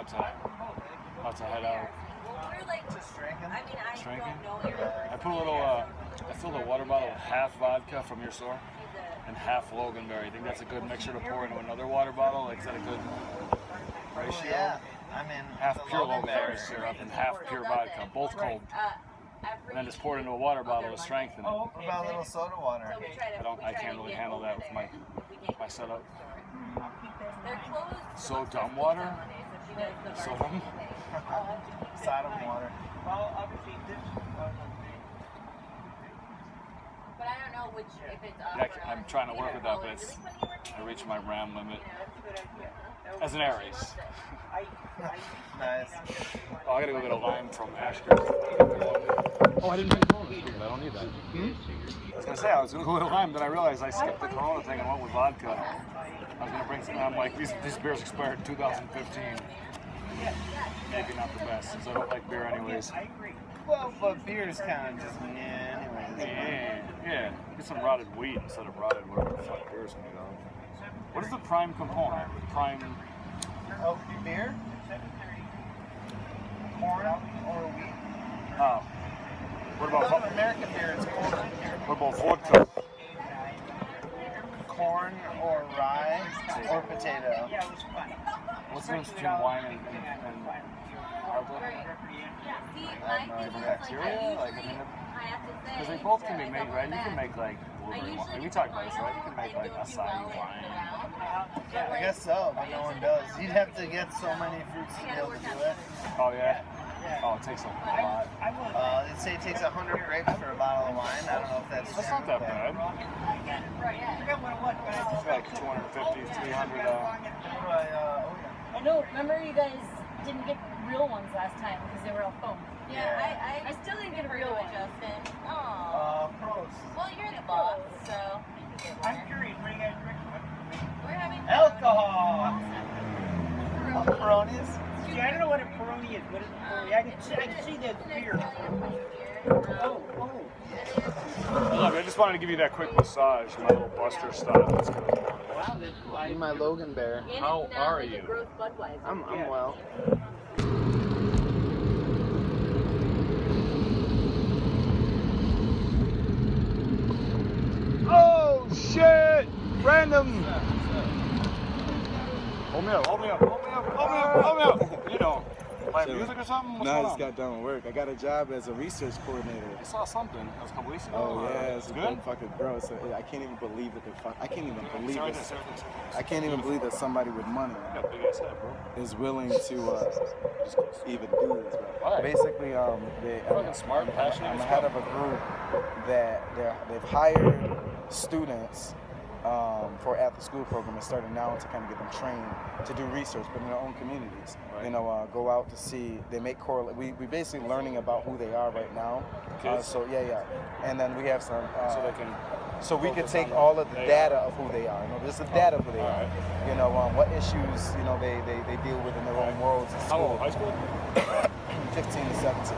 about to head out. We're like, I mean, I don't know. I put a little, I filled a water bottle with half vodka from your store and half Loganberry. I think that's a good mixture to pour into another water bottle. Like, is that a good ratio? Yeah, I mean, half pure Loganberry syrup and half pure vodka, both cold. And then just pour it into a water bottle to strengthen it. What about a little soda water? I can't really handle that with my setup. So dumb water? So dumb? Sodom water. But I don't know which, if it's Yeah, I'm trying to work with that, but I reached my RAM limit. As an Aries. Nice. Oh, I gotta go get a lime from Ashford. Oh, I didn't drink Corona. I don't need that. I was gonna say, I was gonna go get a lime, then I realized I skipped the Corona thing and went with vodka. I was gonna bring some, I'm like, these beers expired in 2015. Maybe not the best, since I don't like beer anyways. Well, but beer is kind of just anyways. Yeah. Get some rotted wheat instead of rotted whatever the fuck beer is made of. What is the prime component? Prime... Oh, beer? Corn or wheat? Oh. What about American beer? It's corn. What about vodka? Corn or rye or potato? What's the difference between wine and bacteria? Like, I mean, because they both can be made, right? You can make like blueberry wine. Like, we talked about this, right? You can make like acai wine. I guess so, but no one does. You'd have to get so many fruits to be able to do it. Oh yeah. Oh, it takes a lot. They'd say it takes 100 grapes for a bottle of wine. I don't know if that's That's not that bad. It's like 250, 300. I know, remember you guys didn't get real ones last time because they were all foam. Yeah, I still didn't get a real one, Justin. Oh. Pros. Well, you're the boss, so. I'm curious, what are you guys drinking? We're having Alcohol! Peronis? See, I don't know what a Peroni is. What is a Peroni? I can see the beer. Oh. Look, I just wanted to give you that quick massage, my little Buster style. That's kind of fun. Wow, that's why. My Logan Bear. How are you? I'm well. Oh shit! Random! Hold me up. You know, playing music or something? What's No, I going just on? got done with work. I got a job as a research coordinator. I saw something. That was a couple weeks ago. Oh yeah, it's a good. good fucking bro. So I can't even believe that I can't even believe Sorry, this. sorry. I can't even believe that somebody with money You got a big ass head, bro. is willing to even do this, bro. Why? Basically, Fucking smart and passionate I'm as head fuck. of a group that they've hired students for after-school program and started now to kind of get them trained to do research, but in their own communities. Right. You know, go out to see. They make correlate. We basically learning about who they are right now. Kids? So yeah, and then we have some. So they can. So we could focus take on all of the they data are. of who they are. You know, there's the data of who they are. Alright. You know, what issues they deal with in their own worlds in How school. old? High school? 15 to 17,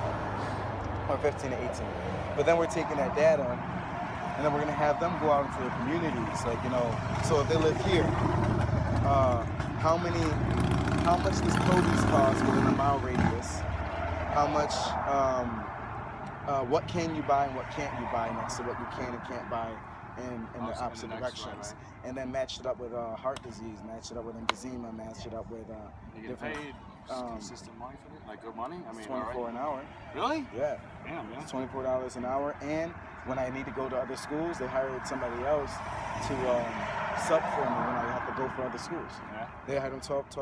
or 15 to 18. But then we're taking that data, and then we're gonna have them go out into the communities. Like, you know, so if they live here, how much does produce cost within a mile radius? How much? What can you buy and what can't you buy next to what you can and can't buy in the opposite directions, and then match it up with heart disease, match it up with emphysema, match it up with You get different. paid consistent money for it? Like good money? I mean, 24 an hour. Really? Yeah. Damn, man. It's $24 an hour, and when I need to go to other schools, they hired somebody else to sub for me when I have to go for other schools. Yeah. They hired him 12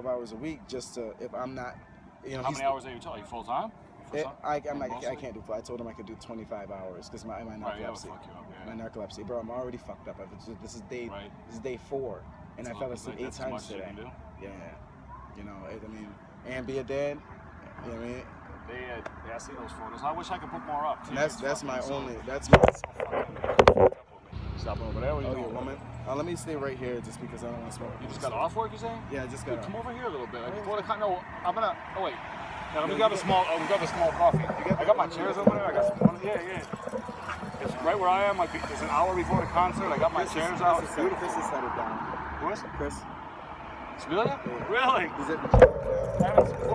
hours a week just to, if I'm not, you know. How many hours are you telling? Full time? I can't do full. I told him I could do 25 hours because my narcolepsy. Right, that would fuck you up, yeah. My narcolepsy, bro. I'm already fucked up. This is day 4, and I fell asleep 8 times today. Yeah. You know, I mean, and be a dad. You know what I mean? Yeah, I see those photos. I wish I could put more up. And that's my only. That's my. Stop over there. What are you Oh, doing? your woman. Let me stay right here just because I don't want to smoke. You just got off work, you saying? Yeah, I just got Dude, off. come over here a little bit. Like, before the no, I'm gonna. Oh wait. Yeah, let me grab a small. We grab a small coffee. I got my chairs over there. I got some money. Yeah. It's right where I am. Like it's an hour before the concert. I got my chairs out. It's beautiful. Chris has set it down. Who is it? Chris. Sibilia? Really? He's at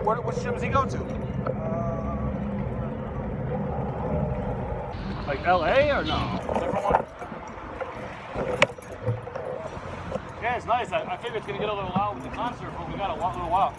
What gym does he go to? Like LA or no? Different one? Yeah, it's nice. I figured it's gonna get a little loud with the concert, but we got a little while.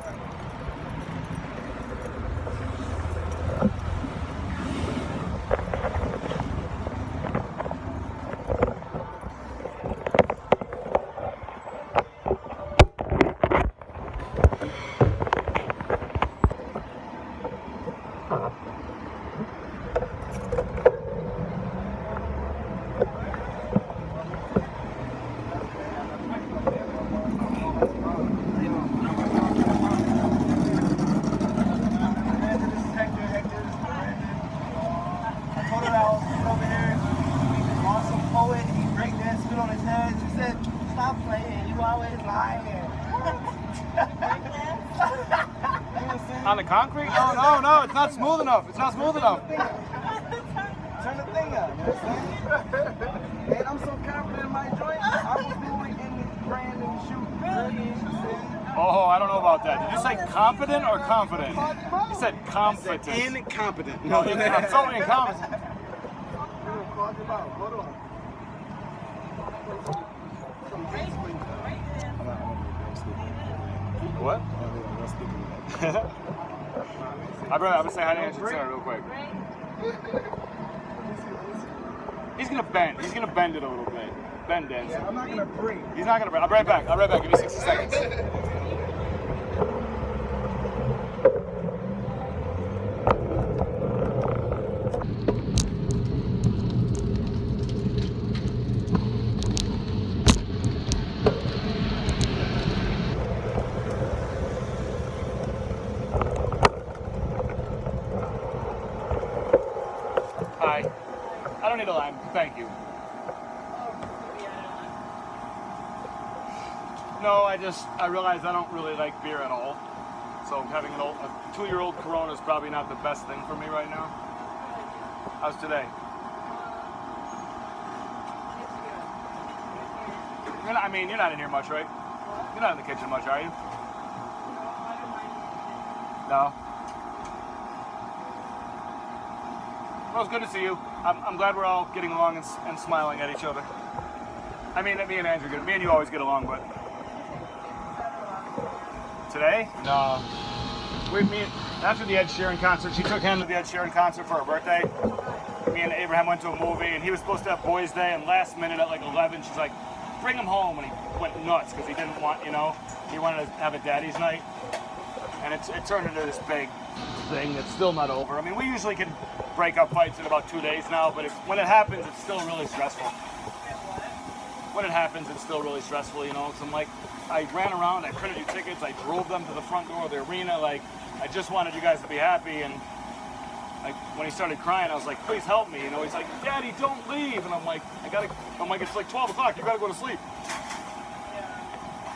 On the concrete? No, it's not smooth enough. It's not smooth enough. Turn the thing up. You know what I'm saying? And I'm so confident in my joint. I was doing in the brand new shoe. Oh, I don't know about that. Did you say competent or confident? You said confident. Incompetent. No, I'm so incompetent. Hold on. What? I'm gonna say hi to Andrew Sarah real quick. He's gonna bend. He's gonna bend it a little bit. Bend dance. Yeah, I'm not gonna breathe. He's not gonna bend. I'll be right back. Give me 60 seconds. Hi. I don't need a lime. Thank you. No, I realized I don't really like beer at all. So having a 2-year-old Corona is probably not the best thing for me right now. How's today? You're not in here much, right? You're not in the kitchen much, are you? No? Well, it's good to see you. I'm glad we're all getting along and smiling at each other. I mean, me and Andrew, me and you always get along, but... Today? No. After the Ed Sheeran concert, she took him to the Ed Sheeran concert for her birthday. Me and Abraham went to a movie, and he was supposed to have Boys' Day, and last minute at like 11, she's like, bring him home, and he went nuts because he didn't want, he wanted to have a daddy's night. And it turned into this big thing that's still not over. I mean, we usually can break up fights in about 2 days now, but when it happens, it's still really stressful. When it happens, it's still really stressful, because I'm like, I ran around, I printed you tickets, I drove them to the front door of the arena, like, I just wanted you guys to be happy, and like, when he started crying, I was like, please help me, he's like, Daddy, don't leave, and I'm like, it's like 12 o'clock, you gotta go to sleep.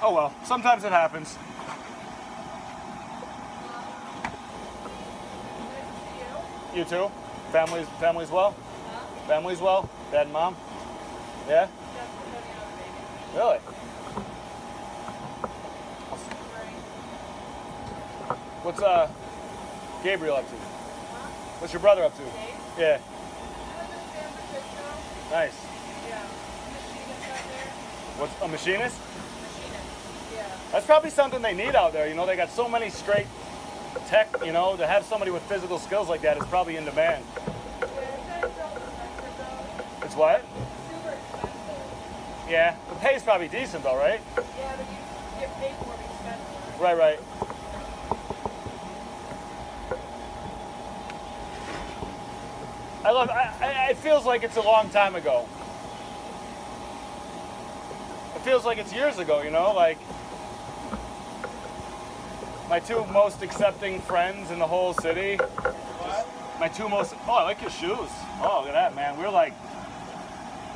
Oh well, sometimes it happens. You too? Family's well? Family's well? Dad and mom? Yeah? Really? What's Gabriel up to? What's your brother up to? Yeah. Nice. What's a machinist? That's probably something they need out there. They got so many straight tech, to have somebody with physical skills like that is probably in demand. It's what? Super expensive. Yeah, the pay's probably decent though, right? Yeah, but you get paid for it expensive. Right. It feels like it's a long time ago. It feels like it's years ago, like my two most accepting friends in the whole city. I like your shoes. Oh, look at that, man. We're like,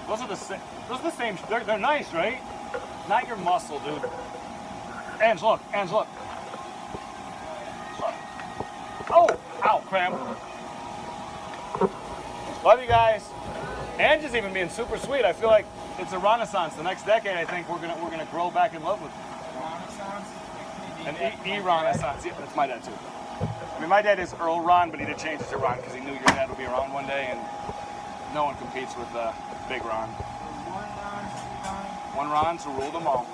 those are the same, they're nice, right? Not your muscle, dude. Ange, look. Oh, ow, cramp. Love you guys. Ange is even being super sweet. I feel like it's a renaissance. The next decade, I think we're gonna grow back in love with An E-Renaissance. Yeah, that's my dad too. I mean, my dad is Earl Ron, but he did change it to Ron because he knew your dad would be around one day, and no one competes with Big Ron. One Ron to rule them all.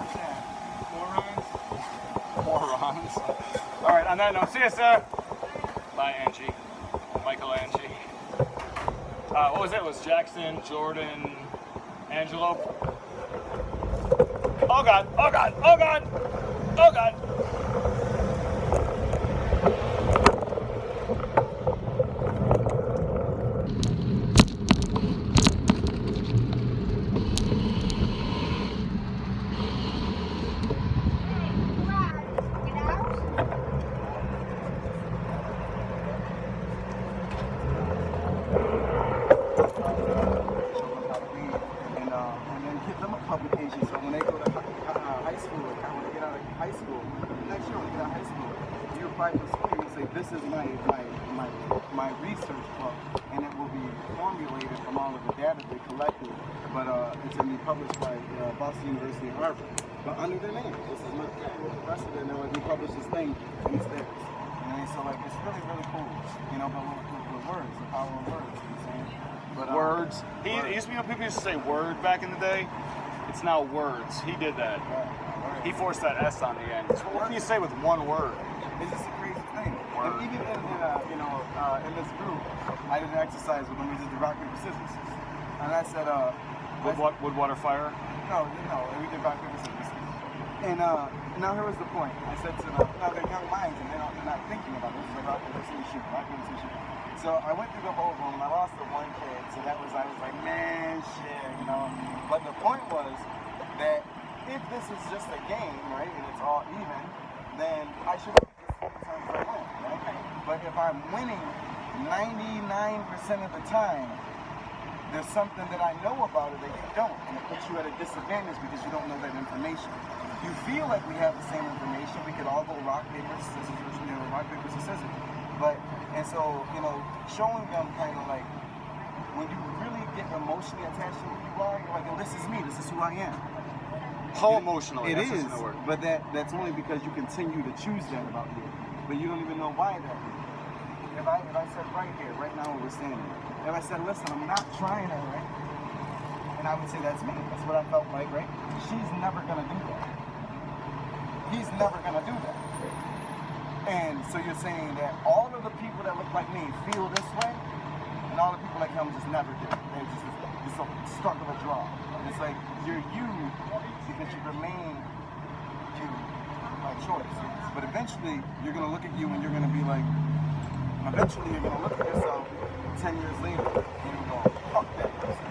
More Rons. All right, on that note, see you, sir. Bye, Angie. Michael Angie. What was it? It was Jackson, Jordan, Angelo. Oh, God. Oh, God. Oh, God. Oh, God. And then give them a publication. So when they go to high school, when they get out of high school, next year when they get out of high school, you're private school, you say, this is my research book, and it will be formulated from all of the data they collected, but it's going to be published by Boston University and Harvard. But under their name, this is not the rest of it, and we publish this thing, and it's theirs. And so like, it's really, really cool, you know, but with words, the power of words, you know what I'm saying? But, words. People used to say word back in the day. It's now words. He did that. He forced that S on the end. So what can you say with one word? It's just a crazy thing. And even in this group, I did an exercise with them. We did the rock, paper, scissors. And I said, Wood, water, fire? No, we did rock, paper, scissors. And now here was the point. I said to them, now they're young minds and they're not thinking about it. This is a rock, paper, scissors shoot, rock, paper, scissors shoot. So I went through the whole room. I lost the one kid, so I was like, man, shit, you know. But the point was that if this is just a game, right, and it's all even, then I should win as many times as I win, right? But if I'm winning 99% of the time, there's something that I know about it that you don't, and it puts you at a disadvantage because you don't know that information. You feel like we have the same information. We could all go rock, paper, scissors, rock, paper, scissors. But, and so, you know, showing them kind of like, when you really get emotionally attached to who you are, you're like, oh, this is me, this is who I am. How emotional? It is, but that's only because you continue to choose that about you. But you don't even know why that is. If I said right here, right now where we're standing, if I said, listen, I'm not trying her, right? And I would say, that's me, that's what I felt like, right? She's never gonna do that. He's never gonna do that. And so you're saying that all of the people that look like me feel this way, and all the people like him just never do. They're just a stuck of a draw. It's like you're you because you remain you by choice. But eventually you're gonna look at you and you're gonna be like, eventually you're gonna look at yourself 10 years later and you go, fuck that person.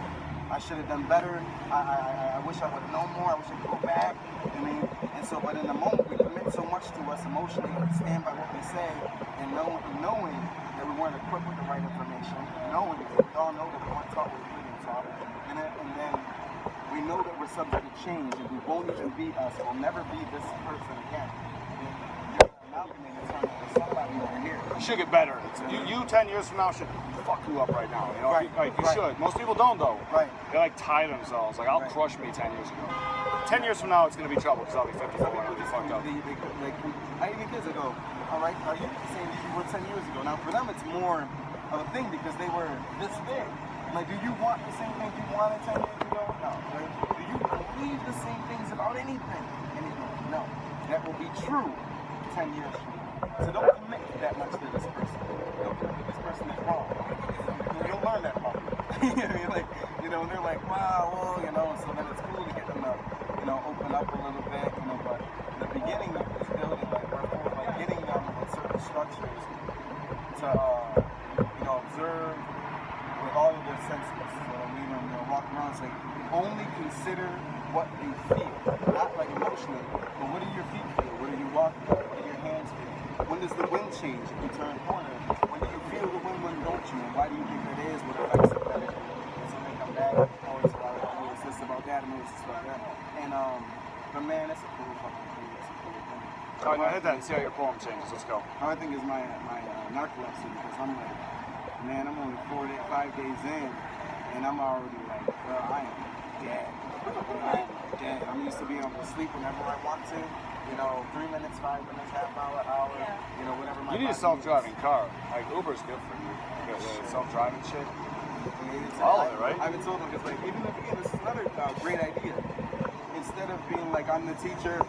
I should have done better. I wish I would have known more. I wish I could go back. I mean, and so, but in the moment we commit so much to us emotionally, we stand by what we say, and knowing that we weren't equipped with the right information, knowing that we all know that we weren't taught what we didn't taught, and then we know that we're subject to change, and we won't even be us. We'll never be this person again. You're amalgamating somebody over here. You should get better. You 10 years from now should fuck you up right now. You know, you should. Most people don't though. Right. They like tie themselves. Like I'll crush me 10 years ago. 10 years from now, it's gonna be trouble because I'll be 54 and I'll be fucked up. I even kids ago. All right, are you the same as you were 10 years ago? Now for them, it's more of a thing because they were this big. Like, do you want the same things you wanted 10 years ago? No. Right? Do you believe the same things about anything? No. That will be true 10 years from now. So don't commit that much to this person. Don't commit this person is wrong. You'll learn that part. And they're like, wow, well, so then it's cool to get them to, open up a little bit, but the beginning of this building, we're getting them with certain structures to, observe with all of their senses. So we walk around and say, only consider what they feel, not like emotionally, but what do your feet feel? What are you walking? What do your hands feel? When does the wind change if you turn a corner? When do you feel the wind, when don't you? And why do you think that is? What affects it better? And so they come back and forth, it's this about that, and it's this about that. And, but man, it's a cool fucking thing. It's a cool thing. All right, now hit that and see how your poem changes. Let's go. I think is my narcolepsy because I'm like, man, I'm only 5 days in, and I'm already like, well, I am dead. Damn, I'm used to being able to sleep whenever I want to. You know, 3 minutes, 5 minutes, half hour, hour. Yeah. You know, whatever my You need a body self-driving needs. car. Like Uber's good for you. The self-driving shit. It's All of it, right? I've been told them, because like, even if, again, this is another great idea. Instead of being like, I'm the teacher,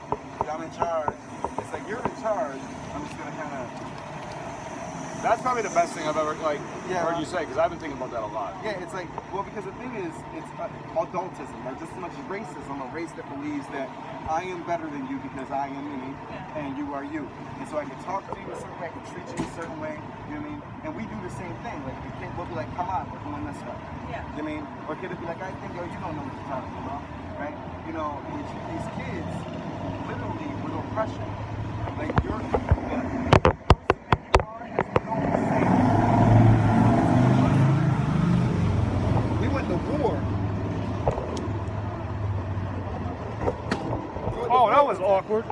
I'm in charge, it's like, you're in charge, I'm just gonna kind of... That's probably the best thing I've ever Yeah. heard you say, because I've been thinking about that a lot. Yeah, it's like, well, because the thing is, it's adultism, right? Just as much as racism, a race that believes that I am better than you because I am me, and you are you. And so I can talk to you a certain way, I can treat you a certain way, you know what I mean? And we do the same thing. Like, the kid will be like, come on, we're going this way. Yeah. You know what I mean? Or kid will be like, I think, yo, you don't know what you're talking about, right? You know, and you treat these kids literally with oppression. Like, you're we went to war. Oh, that was awkward.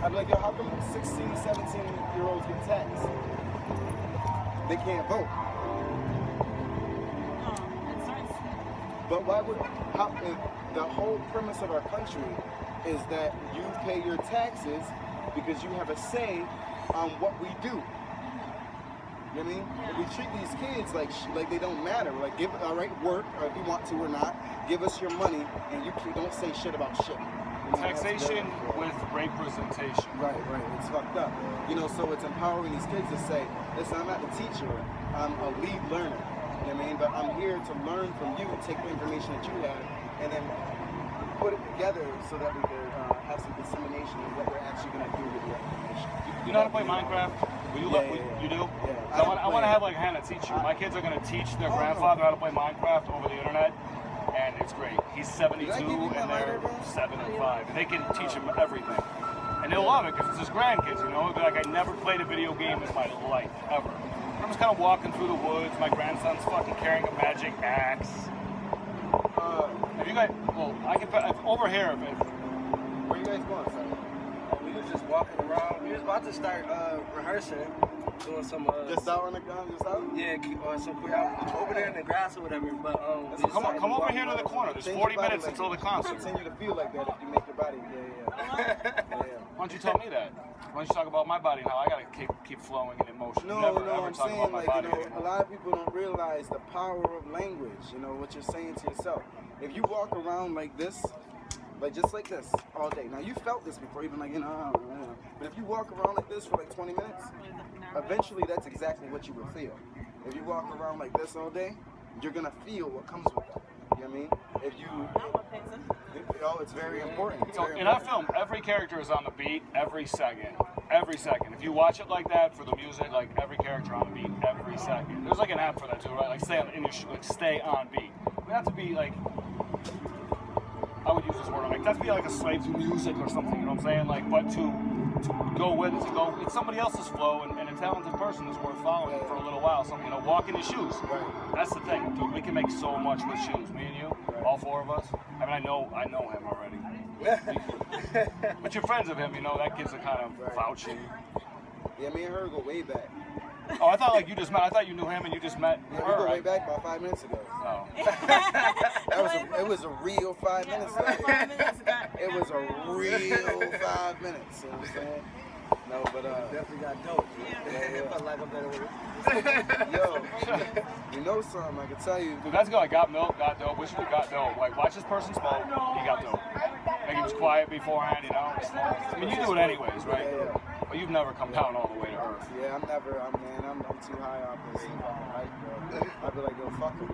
I'd be like, yo, how come 16, 17-year-olds get taxed? They can't vote. But why would, the whole premise of our country is that you pay your taxes because you have a say on what we do. You know what I mean? If we treat these kids like they don't matter, like give all right, work, or if you want to or not, give us your money, and you don't say shit about shit. You know, Taxation with representation. Right, it's fucked up. You know, so it's empowering these kids to say, listen, I'm not the teacher, I'm a lead learner. You know what I mean? But I'm here to learn from you, take the information that you have, and then put it together so that we can have some dissemination of what we're actually going to do with the information. You know how to play Minecraft? You do? Yeah. I want to have like Hannah teach you. My kids are going to teach their grandfather how to play Minecraft over the internet, and it's great. He's 72 and they're 7 and 5. They can teach him everything, and they'll love it because it's his grandkids. You know, like I never played a video game in my life ever. I'm just kind of walking through the woods. My grandson's fucking carrying a magic axe. Have you guys? Well, I can over here. Where you guys going, son? We was just walking around. We was about to start rehearsing, doing some. Just out on the ground, just out? Yeah, some over there in the grass or whatever. But Come over here to the corner. There's 40 minutes until the concert. Continue to feel like that if you make your body. Yeah. Why don't you tell me that? Why don't you talk about my body and how I gotta keep flowing in emotion? No, Never ever I'm talk saying, about my like, body. you know, a lot of people don't realize the power of language, you know, what you're saying to yourself. If you walk around like this, like just like this all day. Now, you felt this before, even like, you know, but if you walk around like this for like 20 minutes, eventually that's exactly what you will feel. If you walk around like this all day, you're gonna feel what comes with that. You know what I mean? If you, it's very important. It's very in our film, every character is on the beat every second. Every second. If you watch it like that for the music, like every character on the beat every second. There's like an app for that too, right? Like stay on beat. We have to be like, I would use this word, like that's be like a slave to music or something. You know what I'm saying? Like, but to go with it, it's somebody else's flow, and a talented person is worth following for a little while. So, you know, walk in his shoes. That's the thing, dude. We can make so much with shoes. Me and you, all four of us. I mean, I know him already. But you're friends of him, you know, that gives a kind of vouching. Yeah, me and her go way back. Oh, I thought like you just met. I thought you knew him and you just met Yeah, her. we go Right? way back about 5 minutes ago. Oh. It was a real 5 minutes ago. It was a real 5 minutes. You know what I'm saying? No, but definitely got dope. Yeah. For lack of better word. Yo, you know something? I can tell you. Dude, that's like got milk, got dope. Wish we got dope. Like watch this person smoke, he got dope. Like he was quiet beforehand, you know. I mean, you do it anyways, right? Yeah. But you've never come down all the way to earth. Yeah, I'm too high off this hype, bro. I'd be like, yo, fuck him.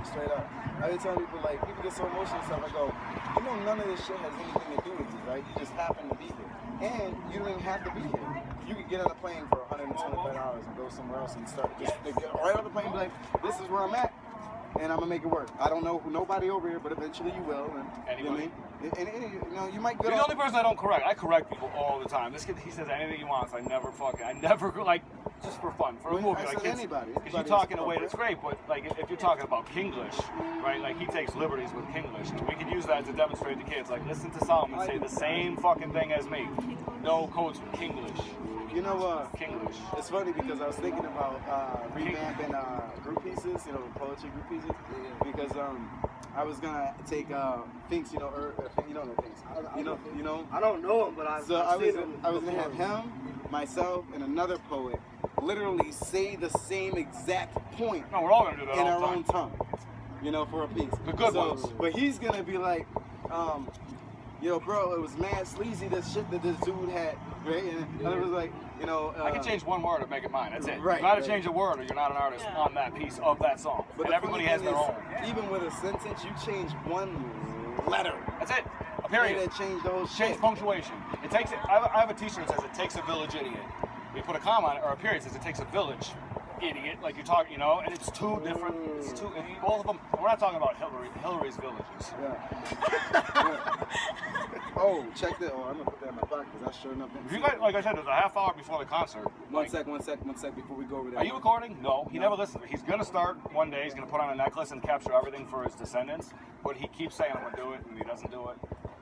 Straight up. I be telling people, like, people get so emotional and stuff. I go, you know, none of this shit has anything to do with you, right? You just happen to be here. And you don't even have to be here. You could get on a plane for $125 and go somewhere else and start just get right on the plane and be like, this is where I'm at, and I'm gonna make it work. I don't know nobody over here, but eventually you will. And you know what I mean? And you know, you might get. You're the only person I don't correct. I correct people all the time. This kid, he says anything he wants. I never, like, just for fun, for a Well, movie, I like said anybody. Because you Anybody talk in is a way that's great, but like if you're talking about Kinglish, right? Like he takes liberties with Kinglish, and we can use that to demonstrate to kids. Like listen to Solomon say the same fucking thing as me. No codes with Kinglish. You know what? Kinglish. It's funny because I was thinking about revamping group pieces, you know, poetry group pieces, because I was gonna take Finks, you know Finks. You know. I don't know him, but I was gonna have him, myself, and another poet literally say the same exact point No, we're all gonna do that in all our the time. own tongue, you know, for a piece. The good ones. But he's gonna be like, yo, bro, it was mad sleazy, this shit that this dude had, right? And it was like, you know. I can change one word and make it mine. That's it. Right, You gotta right. change a word, or you're not an artist on that piece of that song. But And the everybody funny has thing their is, own. even with a sentence, you change one letter. That's it. A And period. it changed those Change shit. punctuation. It takes. I have a T-shirt that says "It takes a village idiot." We put a comma on it, or a period says "It takes a village idiot." Like you talk, you know, and it's two different. It's two. And both of them. We're not talking about Hillary's villages. Yeah. Oh, check that. Oh, I'm gonna put that in my pocket because that's sure enough. If you guys, like I said, there's a half hour before the concert. One sec before we go over there. Are you recording? No, he never listens. He's gonna start one day. He's gonna put on a necklace and capture everything for his descendants. But he keeps saying I'm gonna do it, and he doesn't do it.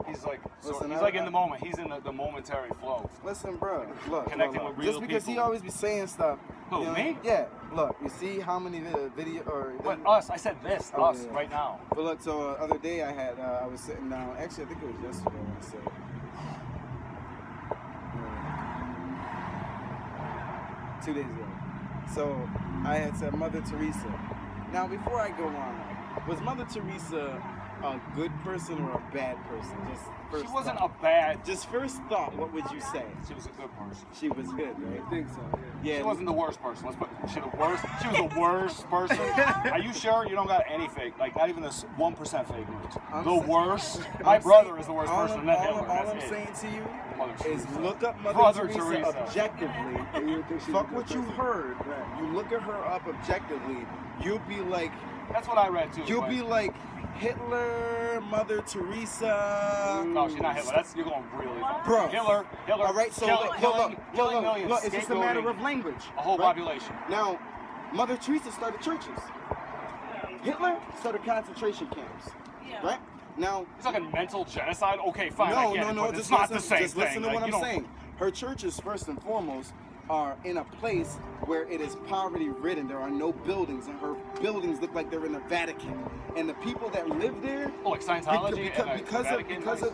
He's like, Listen, he's like in the moment. He's in the momentary flow. Listen, bro. Look, Connecting look. with real Just because people. he always be saying stuff. Who, you know, me? Yeah. Look, you see how many video or. But us, I said this, Oh, us, yeah. right now. But look, so other day I was sitting down. Actually, I think it was yesterday when I said. 2 days ago. So I had said Mother Teresa. Now before I go on, was Mother Teresa a good person or a bad person? Just first She wasn't thought. a bad. Just first thought, what would you say? She was a good person. She was good, right? I think so. Yeah. She wasn't the worst person. Let's put. She the worst. She was the worst person. Are you sure you don't got any fake? Like not even this 1% fake news. I'm The saying- worst. I'm My brother saying- is the worst all person. I'm- Not all Hitler. I'm That's it. saying to you Mother is Teresa. look up Mother Brother Teresa Teresa. objectively. Fuck what you heard. You look at her up objectively. You'll be like, That's what I read too. you'll but- be like Hitler, Mother Teresa. No, she's not Hitler. You're going really far. Bro. Hitler. All right, so killing look, millions. it's just a matter scapegoating of language. a whole right? population. Now, Mother Teresa started churches. Hitler started concentration camps. Right? Now, It's like a mental genocide. Okay, fine. I get it, no, but just it's not listen, the same just thing. listen to Like, what you I'm don't- saying. Her churches, first and foremost, are in a place where it is poverty-ridden. There are no buildings, and her buildings look like they're in the Vatican. And the people that live there, Oh, like Scientology because of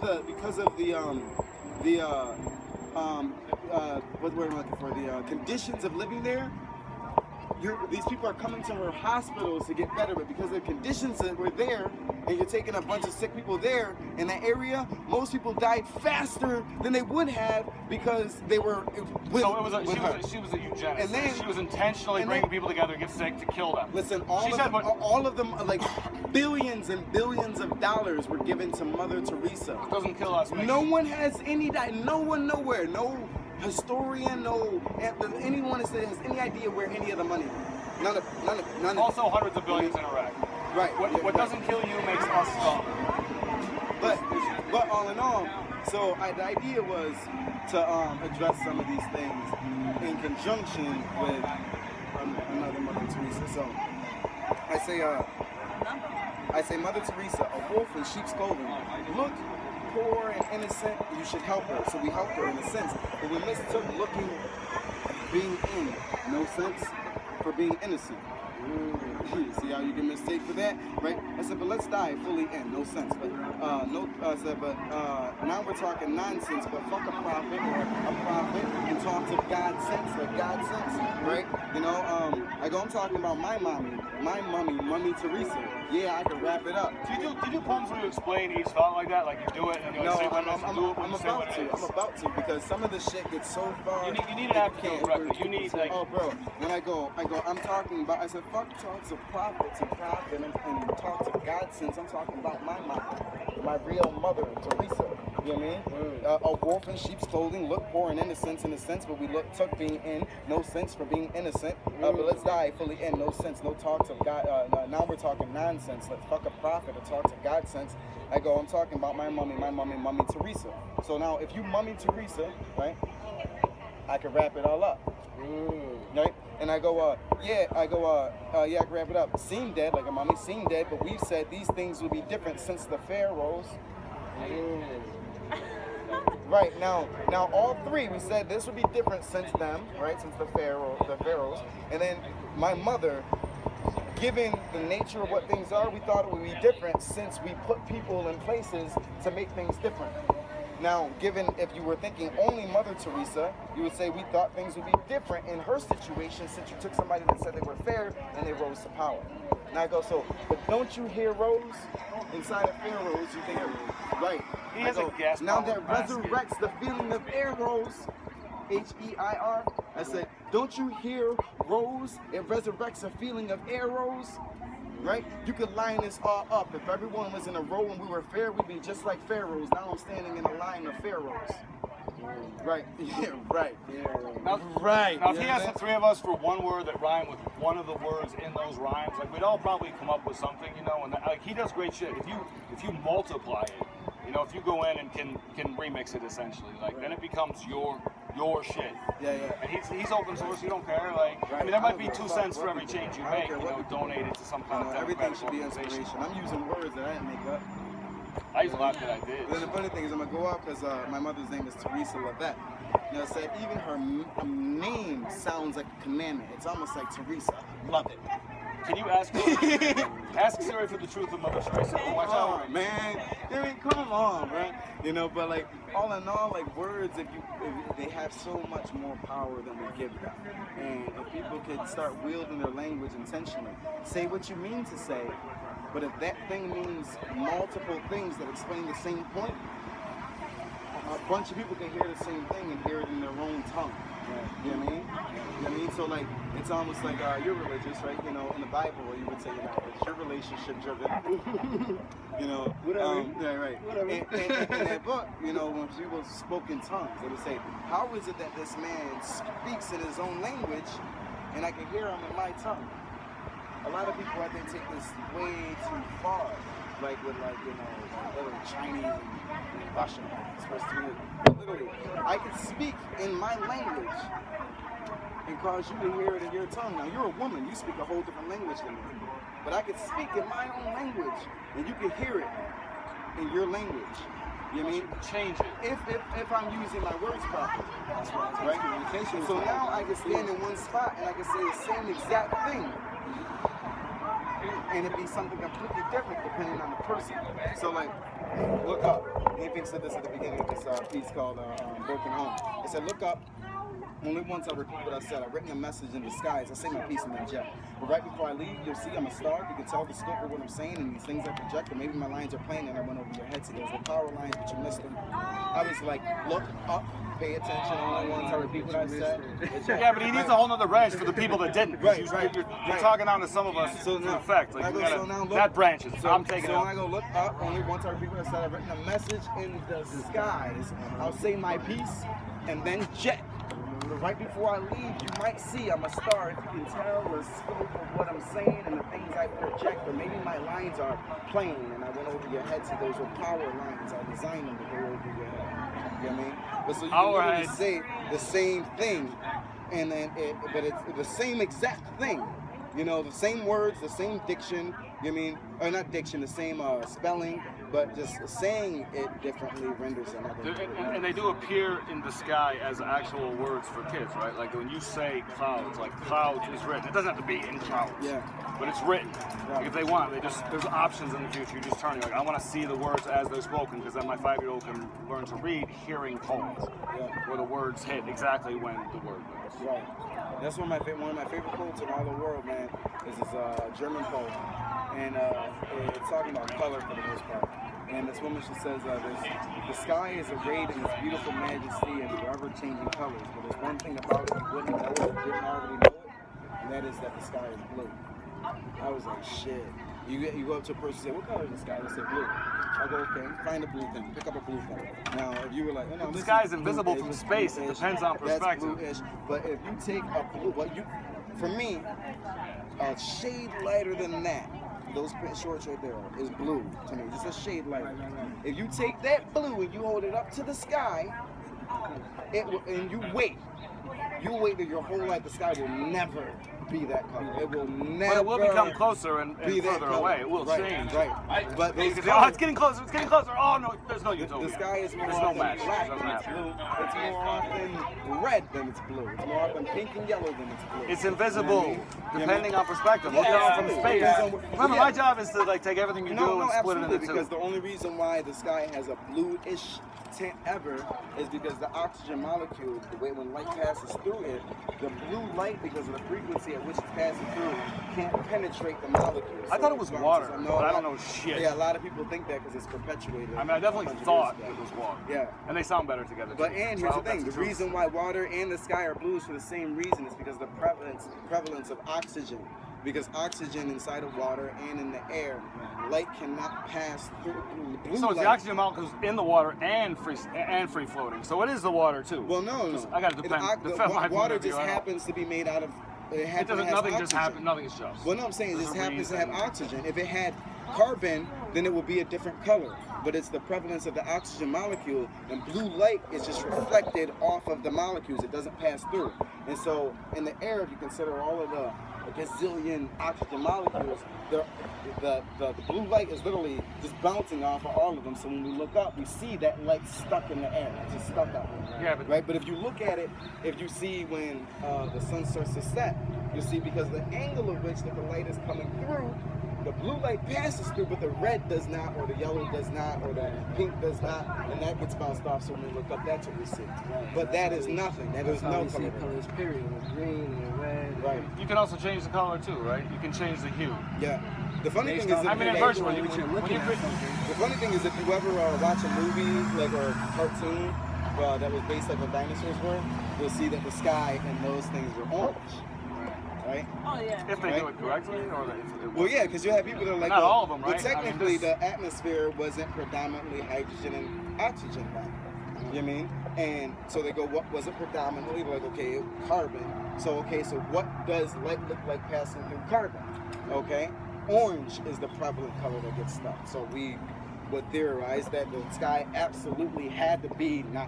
what we're looking for, the conditions of living there. These people are coming to her hospitals to get better, but because the conditions that were there, and you're taking a bunch of sick people there in that area, most people died faster than they would have because they were with, So it was with her. she was a eugenicist. And then- she was intentionally and bringing then- people together to get sick to kill them. Listen, She said, but- all of them, like billions and billions of dollars were given to Mother Teresa. It doesn't kill us. Makes No one has any, no one nowhere, no historian, no anyone that has any idea where any of the money went. None of Also, hundreds of billions in Iraq. Right. What yeah, right. doesn't kill you makes us stop. But all in all, so the idea was to address some of these things in conjunction with another Mother Teresa. So I say Mother Teresa, a wolf in sheep's clothing. Look poor and innocent, you should help her. So we helped her in a sense. But we mistook being in, no sense, for being innocent. See how you can mistake for that, right? I said, but let's die fully in, no sense. But now we're talking nonsense. But fuck a prophet or a prophet and talk to God sense, like God sense, right? You know, I'm talking about my mommy, Mummy Teresa. Yeah, I can wrap it up. Do you do poems where you explain each thought like that? Like you do it and you No, say what it is, I'm do it when you say what about it to. is. I'm about to because some of the shit gets so far. You need an actor can't. correctly. You need like. Oh, bro, when I go, I'm talking about, I said, fuck talks of prophets and prophet and talks of God sense. I'm talking about my mom, my real mother, Teresa. You know what I mean? A wolf in sheep's clothing, look poor and innocent in a sense, but we took being in, no sense for being innocent. But let's die fully in, no sense, no talks of God. Now we're talking nonsense. Let's fuck a prophet or talks of God sense. I'm talking about my mummy, Mummy Teresa. So now, if you Mummy Teresa, right? I can wrap it all up. Right? And I go, yeah, I can wrap it up. Seem dead, like a mummy, seem dead, but we've said these things will be different since the pharaohs. Right, now all three, we said this would be different since them, right, since the pharaohs. And then my mother, given the nature of what things are, we thought it would be different since we put people in places to make things different. Now, given if you were thinking only Mother Teresa, you would say we thought things would be different in her situation since you took somebody that said they were fair and they rose to power. Now I go, so, but don't you hear rose inside of pharaohs? You think, right. He has a gas now powered that basket. resurrects the feeling of arrows, H-E-I-R. I said, don't you hear rose? It resurrects a feeling of arrows. Right? You could line this all up. If everyone was in a row and we were fair, we'd be just like pharaohs. Now I'm standing in a line of pharaohs. Right. Yeah, right. Now, Right. Now, if he asked the three of us for one word that rhymed with one of the words in those rhymes, like we'd all probably come up with something, you know. And like he does great shit. If you multiply it, you know, if you go in and can remix it essentially, like then it becomes your shit. Yeah, yeah. And he's open source. You don't care. Like I mean, there might be 2 cents for every change you make. You know, donate it to some kind of everything should be organization. inspiration. I'm using words that I didn't make up. I use a lot that I did. And then the funny thing is, I'm gonna go out because my mother's name is Teresa Levette. You know, said even her name sounds like a commandment. It's almost like Teresa. Love it. Can you ask Siri for the truth of Mother Teresa? Watch out. Oh man, I mean, come on, bro. You know, but like all in all, like words, if they have so much more power than we give them, and if people could start wielding their language intentionally, say what you mean to say, but if that thing means multiple things that explain the same point, a bunch of people can hear the same thing and hear it in their own tongue. You know what I mean? You know what I mean? So like, it's almost like you're religious, right? You know, in the Bible, where you would say, you know, it's your relationship driven. You know, whatever. Yeah, right. Whatever. In that book, you know, when people spoke in tongues, they would say, how is it that this man speaks in his own language and I can hear him in my tongue? A lot of people, I think, take this way too far. Like with you know, literally Chinese and Russian. It's supposed to be literally, I can speak in my language and cause you to hear it in your tongue. Now you're a woman, you speak a whole different language than me. But I can speak in my own language and you can hear it in your language. You know what I mean? Change it. If I'm using my words properly. Right? So now I can stand in one spot and I can say the same exact thing. And it'd be something completely different depending on the person. So like, look up. Nathan said this at the beginning of this piece called Broken Home. It said, look up. Only once I repeat what I said. I've written a message in disguise. I say my piece in that jet. But right before I leave, you'll see I'm a star. You can tell the scope of what I'm saying and these things I project. Or maybe my lines are playing and I went over your head. So those are power lines, but you missed them. I was like, look up. Pay attention. Only once I repeat what I said. Yeah, but he needs a whole nother branch for the people that didn't. Right, You're talking on to some of us so to now, effect. Like, that branches. So, I'm taking it. So when I go look up, only once I repeat what I said. I've written a message in the skies. I'll say my piece and then jet. But right before I leave, you might see I'm a star. If you can tell the scope of what I'm saying and the things I project, or maybe my lines are plain and I went over your head. So those are power lines. I designed them to go over your head. You know what I mean? But so you can literally say the same thing, and then but it's the same exact thing. You know, the same words, the same diction. You know what I mean? Or not diction, the same spelling, but just saying it differently renders another. And they do appear in the sky as actual words for kids, right? Like when you say clouds, like clouds is written. It doesn't have to be in clouds. Yeah. But it's written. Right. Like if they want, there's options in the future. You just turn, like, I want to see the words as they're spoken, because then my 5-year-old can learn to read hearing poems, where the words hit exactly when the word goes. Right. That's one of my favorite quotes in all the world, man. Is this German poem, and it's talking about color for the most part. And this woman, she says, the sky is arrayed in its beautiful majesty and forever changing colors. But there's one thing about it you wouldn't know it, or didn't already know it, and that is that the sky is blue. I was like, shit. You go up to a person and say, what color is the sky? They say blue. I go, okay, find a blue thing. Pick up a blue thing. Now, if you were like, no, the sky is invisible from space. It depends on perspective. That's bluish. But if you take a blue, for me, a shade lighter than that, those shorts right there is blue to me. Just a shade lighter. If you take that blue and you hold it up to the sky, and you wait, you wait till your whole life, the sky will never be that color. It will never. But it will become closer and be that further color. away. It will Right, change. Right. But You those can say, colors, oh, it's getting closer. It's getting closer. Oh no, there's no utopia. the sky is more There's no often match. black It doesn't than it's happen. blue. It's more often red than it's blue. It's more often pink and yellow than it's blue. It's invisible, You know what I mean? depending on perspective. Look Yeah, down from absolutely. space. Depends on- Remember, yeah. my job is to like take everything you do No, and split it absolutely, into two. because the only reason why the sky has a bluish tint ever is because the oxygen molecule, the way when light passes through it, the blue light, because of the frequency at which it's passing through, can't penetrate the molecules. I thought it was water, I but I don't know shit. Yeah, a lot of people think that because it's perpetuated. I mean, I definitely 100 thought years ago. it was water. Yeah. And they sound better together. But too. and So I here's the hope thing: that's the truth. reason why water and the sky are blue is for the same reason. It's because of the prevalence of oxygen. Because oxygen inside of water and in the air, light cannot pass through. Blue So it's light. the oxygen molecules in the water and free floating. So it is the water too. Well, no. I gotta defend my point water of view. just I know. happens to be made out of. It doesn't. Nothing just happens. Nothing is just. Well, no, I'm saying it There's just a happens to have reason. oxygen. If it had carbon, then it would be a different color. But it's the prevalence of the oxygen molecule, and blue light is just reflected off of the molecules. It doesn't pass through. And so, in the air, if you consider all of the gazillion oxygen molecules, the blue light is literally just bouncing off of all of them. So when we look up, we see that light stuck in the air. It's just stuck up. Yeah, but Right, but if you look at it, if you see when the sun starts to set, you'll see because the angle of which that the light is coming through, the blue light passes through, but the red does not, or the yellow does not, or the pink does not, and that gets bounced off. So when we look up, that's what we see. But that is nothing. That is no color. colors, period. With green and red. Right. you can also change the color too, right? You can change the hue. Yeah. The funny thing is, Based if I mean, in you- virtual, when you the funny thing is, if you ever watch a movie like or a cartoon that was based like what dinosaurs were, you'll see that the sky and those things were orange, right? Oh yeah. if they do it correctly, or Well, yeah, because you have people that are like, Not well, all of them, right? Well, technically, I mean, this- the atmosphere wasn't predominantly hydrogen and oxygen then. You know what I mean? And so they go, what was it predominantly? They're like, okay, carbon. So, okay, so what does light look like passing through carbon? Okay? Orange is the prevalent color that gets stuck. So we would theorize that the sky absolutely had to be not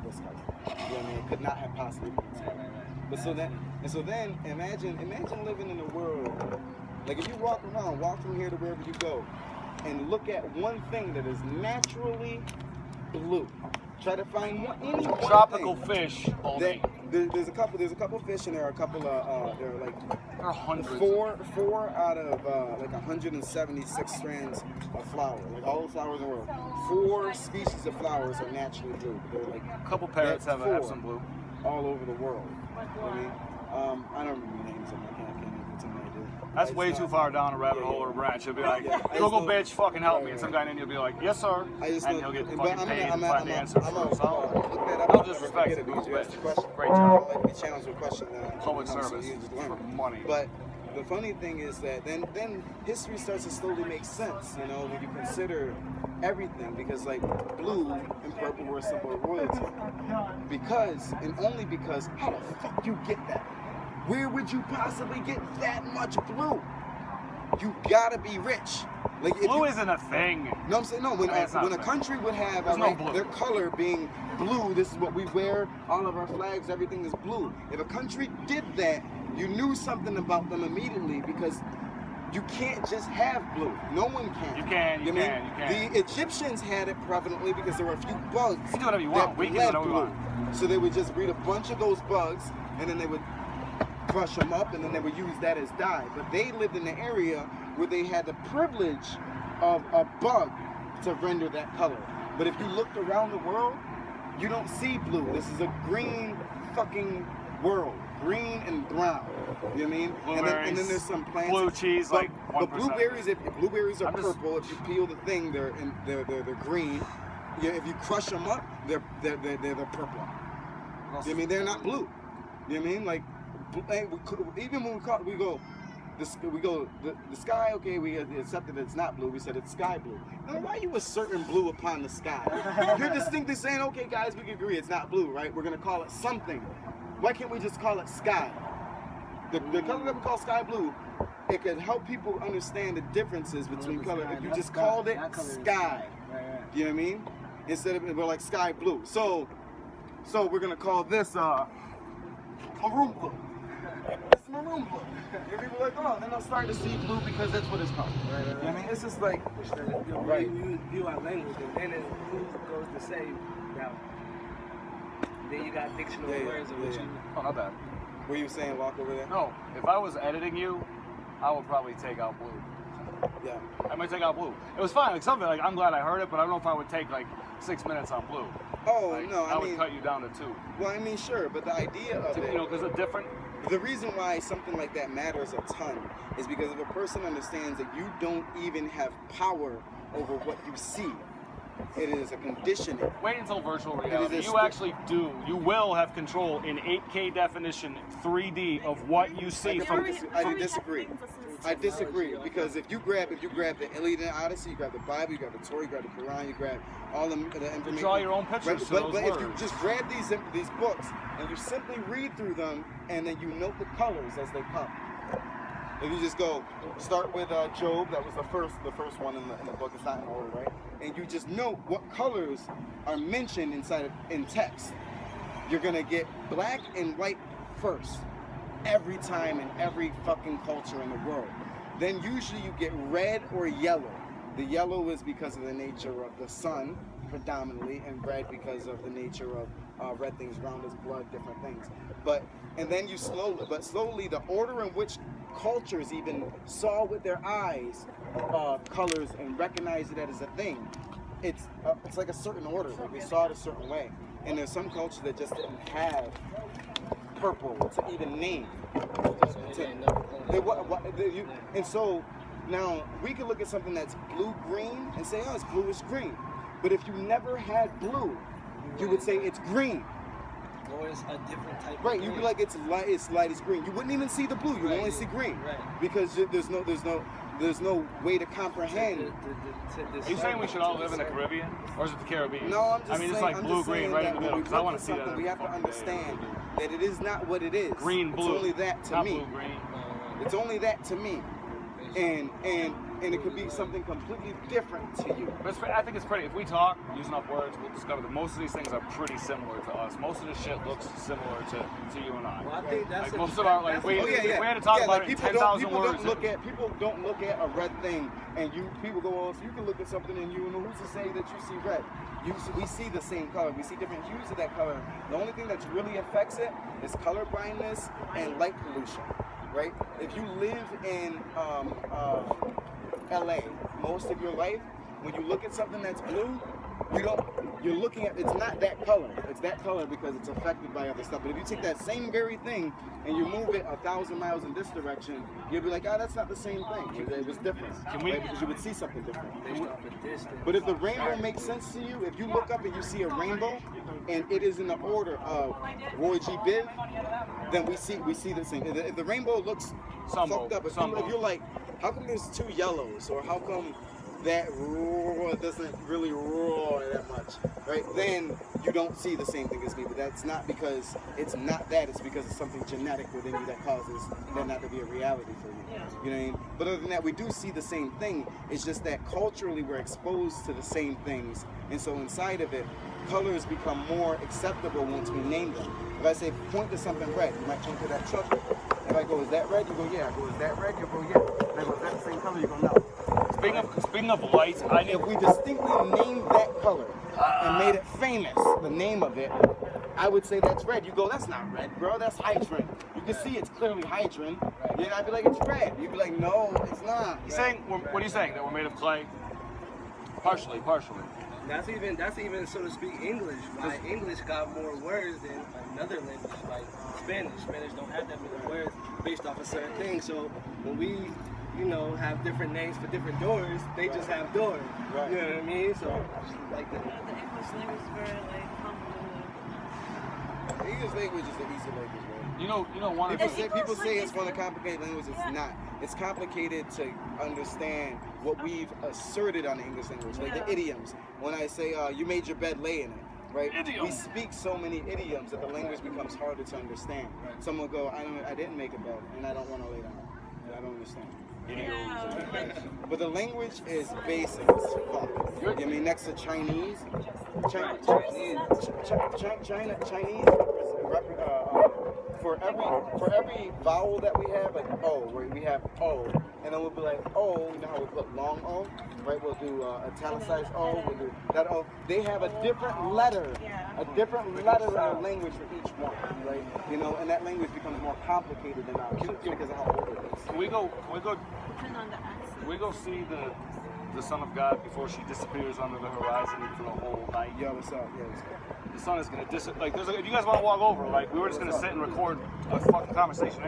this color. You know what I mean? It could not have possibly been this color. But so then imagine living in a world, like if you walk from here to wherever you go, and look at one thing that is naturally blue. Try to find any one tropical thing fish only. there's a couple fish, and there are a couple of there are like There are hundreds. four out of like 176 strands of flower, like all the flowers in the world. 4 species of flowers are naturally blue. They're like A couple parrots that's have 4 some blue. all over the world. You know what I mean? I don't remember the names of them. I can't even tell you. That's way too far down a rabbit hole or a branch. You'll be like, Yeah, I Google just bitch, fucking help right, me. And right. some guy in India will be like, yes, sir. I just And look- he'll get but fucking I'm paid gonna- and find the answer I'm for gonna himself. look that up. No disrespect to Because Google you asked the bitch. question. Great job. Like the challenge with a question. Public so service you just for learn. money. But the funny thing is that then history starts to slowly make sense, you know, when you consider everything, because like blue and purple were a symbol of royalty. Because, and only because, how the fuck you get that? Where would you possibly get that much blue? You gotta be rich. Like if Blue you, isn't a thing. no, I'm saying no. When It's not when a fair. country would have There's no blue. their color being blue, this is what we wear. All of our flags, everything is blue. If a country did that, you knew something about them immediately, because you can't just have blue. No one can. You can, you know what I can, mean? you can. The Egyptians had it prevalently because there were a few bugs. You can do whatever you that want. We can do bled whatever we blue. want. So they would just breed a bunch of those bugs, and then they would crush them up, and then they would use that as dye. But they lived in an area where they had the privilege of a bug to render that color. But if you looked around the world, you don't see blue. This is a green fucking world. Green and brown. You know what I mean? And then there's some plants. Blue cheese, but, like 1%. but blueberries, if blueberries are I'm just- purple, if you peel the thing, they're green. Yeah, if you crush them up, they're purple. You know what I mean? They're not blue. You know what I mean? Like, even when we go, the sky, okay, we accepted that it's not blue, we said it's sky blue. Now, why are you asserting blue upon the sky? You're distinctly saying, okay, guys, we can agree it's not blue, right? We're gonna call it something. Why can't we just call it sky? The color that we call sky blue, it can help people understand the differences between color. If you just called it sky, you know what I mean? Instead of, we're like sky blue. So we're gonna call this maroon blue. It's maroon blue. And people are like, oh, then they'll start to see blue because that's what it's called. Right. You know what I mean? It's just like, Right. You view our language, and then it goes to say that. Then you got dictionary words of what you. Oh, not bad. were you saying walk over there? No, if I was editing you, I would probably take out blue. Yeah. I might take out blue. It was fine. Like something like I'm glad I heard it, but I don't know if I would take like 6 minutes on blue. Oh, Like, no, I mean, would cut you down to 2. well, I mean, sure, but the idea of it, You know, because it's different. the reason why something like that matters a ton is because if a person understands that you don't even have power over what you see, it is a conditioning. Wait until virtual It reality. is a You actually do. You will have control in 8K definition, 3D of what you see from. I disagree. I disagree because if you grab the Iliad Odyssey, you grab the Bible, you grab the Torah, you grab the Quran, you grab all the information. You draw your own pictures Right, to but those if you words. just grab these books and you simply read through them and then you note the colors as they come. If you just go start with Job, that was the first one in the book. It's not in order, right? And you just note what colors are mentioned in text. You're gonna get black and white first, every time in every fucking culture in the world. Then usually you get red or yellow. The yellow is because of the nature of the sun, predominantly, and red because of the nature of red things round as blood, different things. And then you slowly, the order in which cultures even saw with their eyes colors and recognized it as a thing, it's like a certain order. Like they saw it a certain way. And there's some cultures that just didn't have purple to even name. And so now we can look at something that's blue-green and say, oh, it's bluish-green. But if you never had blue, you would say it's green. Or it's a different type. Right, of you'd be green. like it's light as green. You wouldn't even see the blue. You would only see green. Right. Because there's no way to comprehend. Are you saying we should all live in the Caribbean, or is it the Caribbean? No, I'm just saying. I mean, it's like I'm blue, just green, saying right that in the when middle. we Because I look want at to see that. something, we have to every fucking understand day. that it is not what it is. Green, blue. It's only that to Not me. blue, green. It's only that to me. And it could be something completely different to you. But I think it's pretty. If we talk, use enough words, we'll discover that most of these things are pretty similar to us. Most of this shit looks similar to you and I. Well, I think that's Like most of our if we had to talk about like it in people 10,000 words. People don't look at a red thing, and people go, oh, so you can look at something and you know who's to say that you see red. We see the same color. We see different hues of that color. The only thing that really affects it is color blindness and light pollution. Right? If you live in LA most of your life, when you look at something that's blue, you're looking at, it's not that color. It's that color because it's affected by other stuff. But if you take that same very thing and you move it 1,000 miles in this direction, you'll be like, oh, that's not the same thing. It was different. Right? Because you would see something different. But if the rainbow makes sense to you, if you look up and you see a rainbow and it is in the order of Roy G. Biv, then we see the same. If the rainbow looks fucked up, if you're like, how come there's 2 yellows, or how come that roar doesn't really roar that much, right? Then you don't see the same thing as me. But that's not because it's not that. It's because it's something genetic within you that causes that not to be a reality for you. You know what I mean? But other than that, we do see the same thing. It's just that culturally we're exposed to the same things, and so inside of it, colors become more acceptable once we name them. If I say point to something red, you might point to that truck. If I go, is that red? You go, yeah. I go, is that red? You go, yeah. If I go, is that the same color? You go, no. Speaking of lights, If we distinctly named that color and made it famous, the name of it, I would say that's red. You go, that's not red, bro. That's hydrogen. You can see it's clearly hydrogen. Then I'd be like, it's red. You'd be like, no, it's not. what are you saying? That we're made of clay? Partially. That's even so to speak English. Why English got more words than another language like Spanish. Spanish don't have that many words based off a certain thing. So when we, have different names for different doors, they just have doors. Right. You know what I mean? So like that. The English language is very convoluted. The English language is the easy language, man. You know one of the People say it's one of the complicated languages. It's not. It's complicated to understand what we've asserted on the English language, like the idioms. When I say, you made your bed, lay in it, right? Idiom. We speak so many idioms that the language becomes harder to understand. Someone will go, I didn't make a bed, and I don't want to lay down. And I don't understand. But the language is basic as fuck. I mean, next to Chinese, Chinese for every vowel that we have, like O, where we have O, and then we'll be like O. You know how we put long O, right? We'll do italicized O. We'll do that O. They have a different letter, in the language for each one, right? You know, and that language becomes more complicated than ours because of how old it is. Can we go see the Son of God before she disappears under the horizon for the whole night? Yo, what's up? Yeah, what's up? The sun is gonna like. If you guys want to walk over, like we were just gonna sit and record a fucking conversation.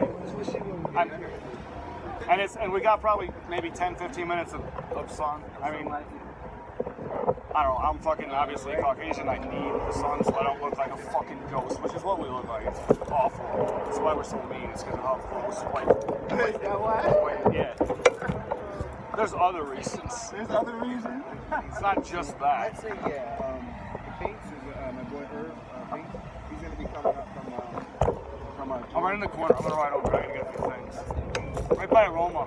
And we got probably maybe 10, 15 minutes of sun. I mean, I don't know. I'm fucking obviously Caucasian. I need the sun so I don't look like a fucking ghost, which is what we look like. It's awful. That's why we're so mean. It's because of how close white. Yeah. There's other reasons. There's other reasons. It's not just that. I'd say Bates is my boy Irv. Bates. He's gonna be coming up from I'm right in the corner. I'm gonna ride over. I gotta get a few things. Right by Aroma.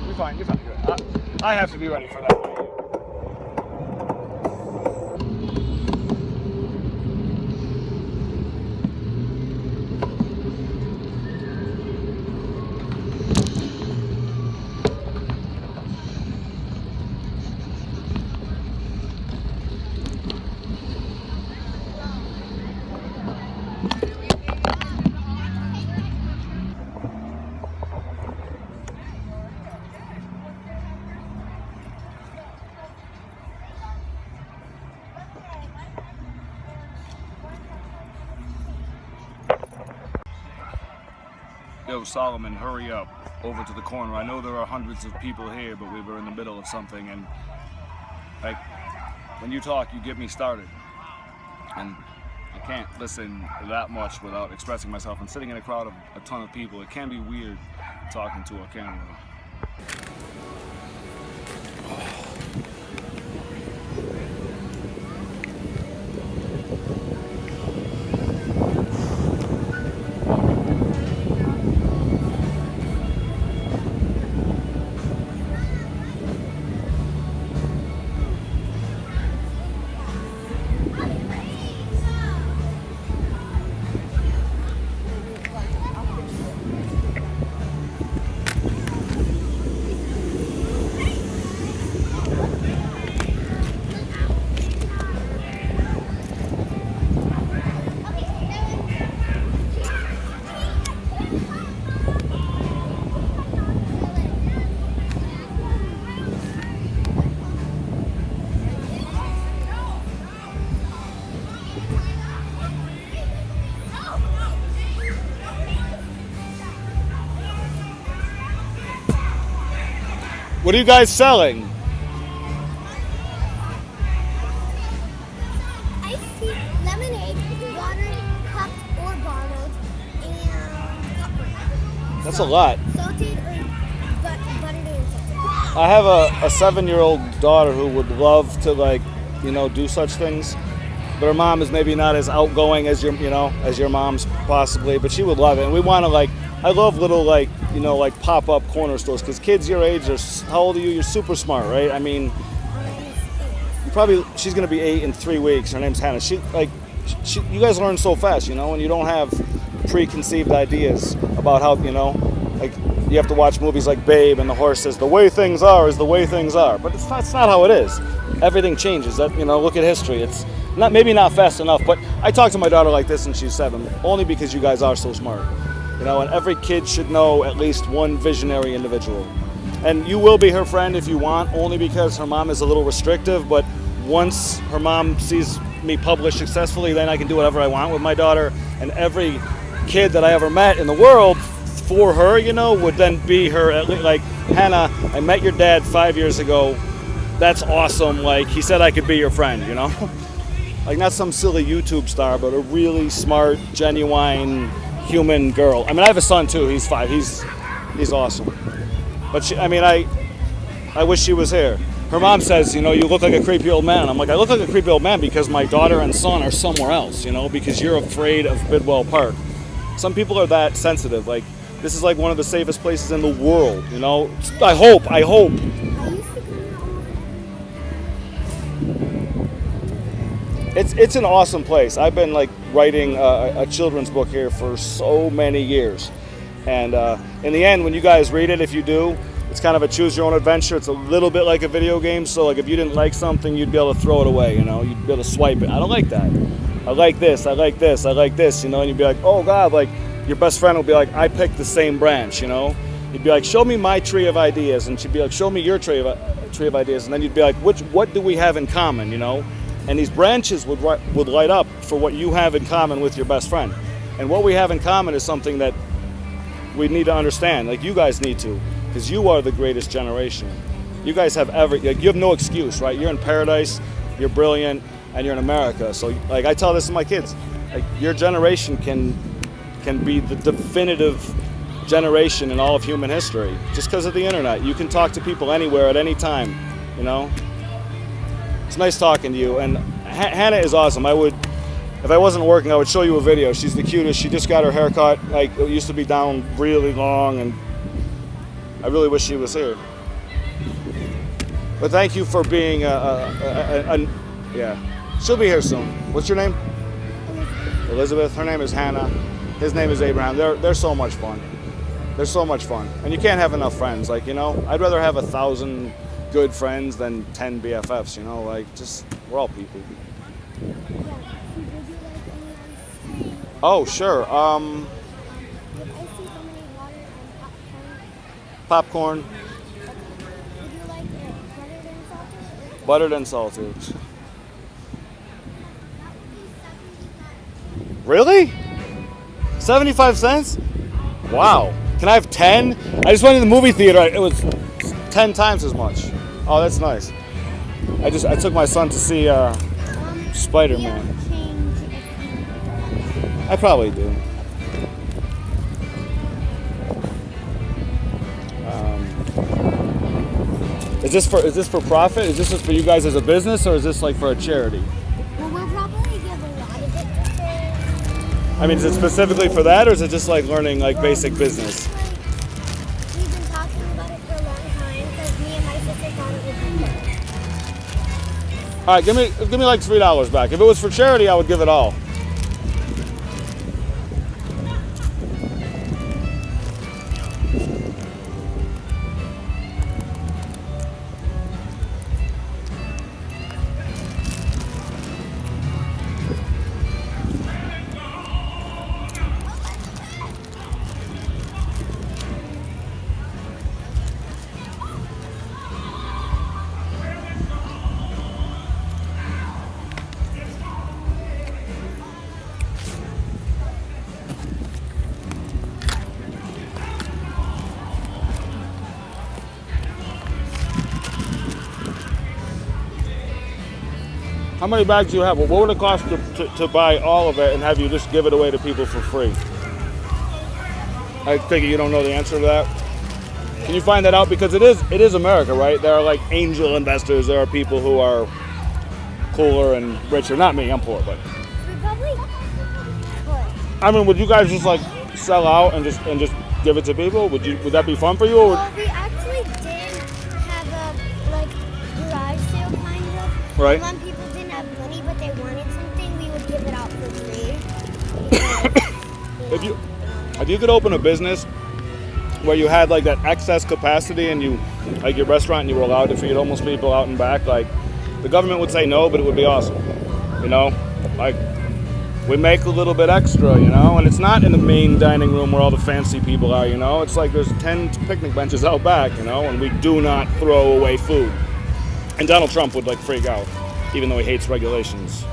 You're fine. You're fine. I have to be ready for that. Yo, Solomon, hurry up over to the corner. I know there are hundreds of people here, but we were in the middle of something, and like when you talk, you get me started, and I can't listen that much without expressing myself. And sitting in a crowd of a ton of people, it can be weird talking to a camera. What are you guys selling? Iced tea, lemonade, water, cupped or bottled, and popcorn. That's a lot. Salted or buttered and salted. I have a 7-year-old daughter who would love to, like, you know, do such things, but her mom is maybe not as outgoing as your mom's possibly, but she would love it. And we want to, like, I love little, like, you know, like pop-up corner stores, because kids your age are, how old are you? You're super smart, right? I mean, she's going to be 8 in 3 weeks. Her name's Hannah. You guys learn so fast, you know, and you don't have preconceived ideas about how, you know, like, you have to watch movies like Babe, and the horse says, the way things are is the way things are. But it's not how it is. Everything changes. That, you know, look at history. It's not, maybe not fast enough, but I talk to my daughter like this and she's 7, only because you guys are so smart. You know, and every kid should know at least one visionary individual. And you will be her friend if you want, only because her mom is a little restrictive, but once her mom sees me publish successfully, then I can do whatever I want with my daughter. And every kid that I ever met in the world for her, you know, would then be her, like, Hannah, I met your dad 5 years ago. That's awesome. Like, he said I could be your friend, you know? Like, not some silly YouTube star, but a really smart, genuine human girl. I mean, I have a son too. He's 5. He's awesome. But she, I mean, I wish she was here. Her mom says, you know, you look like a creepy old man. I'm like, I look like a creepy old man because my daughter and son are somewhere else, you know, because you're afraid of Bidwell Park. Some people are that sensitive. Like, This is like one of the safest places in the world, you know? I hope. I used to come here all It's an awesome place. I've been like writing a children's book here for so many years. And in the end, when you guys read it, if you do, it's kind of a choose your own adventure. It's a little bit like a video game. So like if you didn't like something, you'd be able to throw it away, you know? You'd be able to swipe it. I don't like that. I like this, I like this, I like this, you know? And you'd be like, oh God, like your best friend will be like, I picked the same branch, you know? You'd be like, show me my tree of ideas. And she'd be like, show me your tree of ideas. And then you'd be like, what do we have in common, you know? And these branches would light up for what you have in common with your best friend. And what we have in common is something that we need to understand. Like you guys need to, because you are the greatest generation. You guys have you have no excuse, right? You're in paradise, you're brilliant, and you're in America. So like I tell this to my kids, like your generation can be the definitive generation in all of human history. Just because of the internet. You can talk to people anywhere at any time, you know? It's nice talking to you, and Hannah is awesome. If I wasn't working, I would show you a video. She's the cutest. She just got her hair cut. Like, it used to be down really long, and I really wish she was here. But thank you for being yeah. She'll be here soon. What's your name? Elizabeth. Her name is Hannah. His name is Abraham. They're so much fun. They're so much fun, and you can't have enough friends. Like, you know, I'd rather have 1,000 good friends than 10 BFFs, you know, like just we're all people. Oh, sure. Popcorn. Would you like it Buttered and salted. Really? 75 cents? Wow. Can I have 10? I just went to the movie theater. It was 10 times as much. Oh, that's nice. I took my son to see Spider-Man. I probably do. Is this for profit? Is this just for you guys as a business, or is this like for a charity? Well, we'll probably give a lot of it to charity. I mean, is it specifically for that, or is it just like learning like basic business? We've been talking about it for a long time because me and my sister thought it would be good. All right, give me like $3 back. If it was for charity, I would give it all. How many bags do you have? Well, what would it cost to buy all of it and have you just give it away to people for free? I think you don't know the answer to that. Can you find that out? Because it is America, right? There are like angel investors. There are people who are cooler and richer. Not me, I'm poor, but. I mean, would you guys just like sell out and just give it to people? Would that be fun for you? Or Well, we actually did have a like garage sale kind of. Right. When people didn't have money but they wanted something, we would give it out for free. If you could open a business where you had like that excess capacity and you like your restaurant and you were allowed to feed homeless people out and back, like the government would say no, but it would be awesome. You know, like we make a little bit extra, you know, and it's not in the main dining room where all the fancy people are, you know. It's like there's 10 picnic benches out back, you know, and we do not throw away food. And Donald Trump would like freak out, even though he hates regulations.